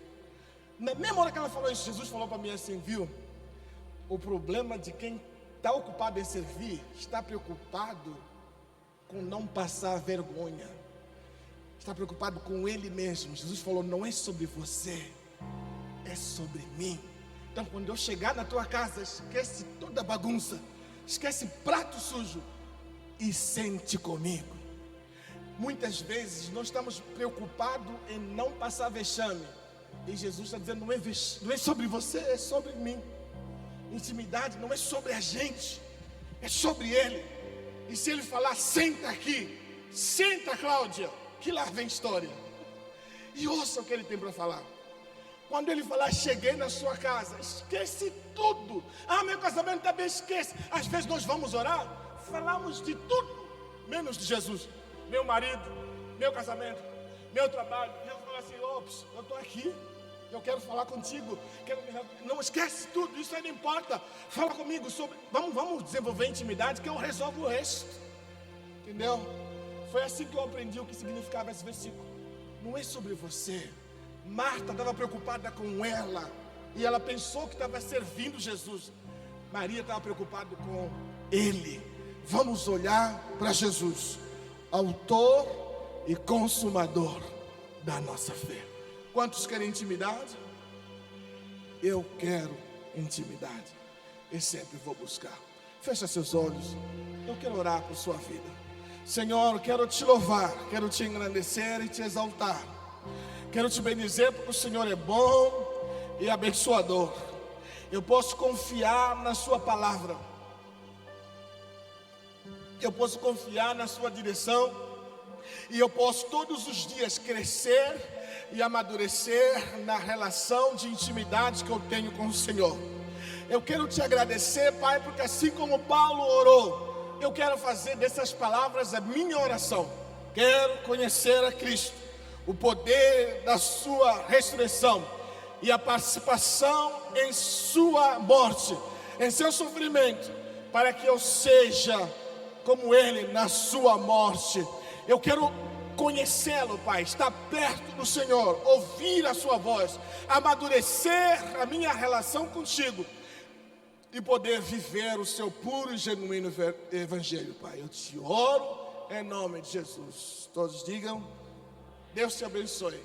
Na mesma hora que ela falou isso, Jesus falou para mim assim, viu? O problema de quem está ocupado em servir, está preocupado com não passar vergonha. Está preocupado com ele mesmo. Jesus falou, não é sobre você, é sobre mim. Então quando eu chegar na tua casa, esquece toda a bagunça, esquece prato sujo e sente comigo. Muitas vezes nós estamos preocupados em não passar vexame. E Jesus está dizendo, não é sobre você, é sobre mim. Intimidade não é sobre a gente, é sobre Ele. E se Ele falar, senta aqui, senta Cláudia, que lá vem história. E ouça o que Ele tem para falar. Quando Ele falar, cheguei na sua casa, esquece tudo. Meu casamento também esquece. Às vezes nós vamos orar, falamos de tudo, menos de Jesus. Meu marido, meu casamento, meu trabalho. E eu falo assim, ops, eu estou aqui. Eu quero falar contigo. Não esquece tudo, isso aí não importa. Fala comigo sobre. Vamos desenvolver intimidade que eu resolvo o resto. Entendeu? Foi assim que eu aprendi o que significava esse versículo. Não é sobre você. Marta estava preocupada com ela. E ela pensou que estava servindo Jesus. Maria estava preocupada com Ele. Vamos olhar para Jesus, autor e consumador da nossa fé. Quantos querem intimidade? Eu quero intimidade e sempre vou buscar. Fecha seus olhos. Eu quero orar por sua vida. Senhor, quero te louvar, quero te engrandecer e te exaltar. Quero te bendizer porque o Senhor é bom e abençoador. Eu posso confiar na sua palavra. Eu posso confiar na sua direção. E eu posso todos os dias crescer e amadurecer na relação de intimidade que eu tenho com o Senhor. Eu quero te agradecer, Pai, porque assim como Paulo orou, eu quero fazer dessas palavras a minha oração. Quero conhecer a Cristo, o poder da sua ressurreição e a participação em sua morte, em seu sofrimento, para que eu seja como Ele na sua morte. Eu quero conhecê-lo, Pai, estar perto do Senhor, ouvir a sua voz, amadurecer a minha relação contigo e poder viver o seu puro e genuíno evangelho, Pai. Eu te oro em nome de Jesus. Todos digam, Deus te abençoe.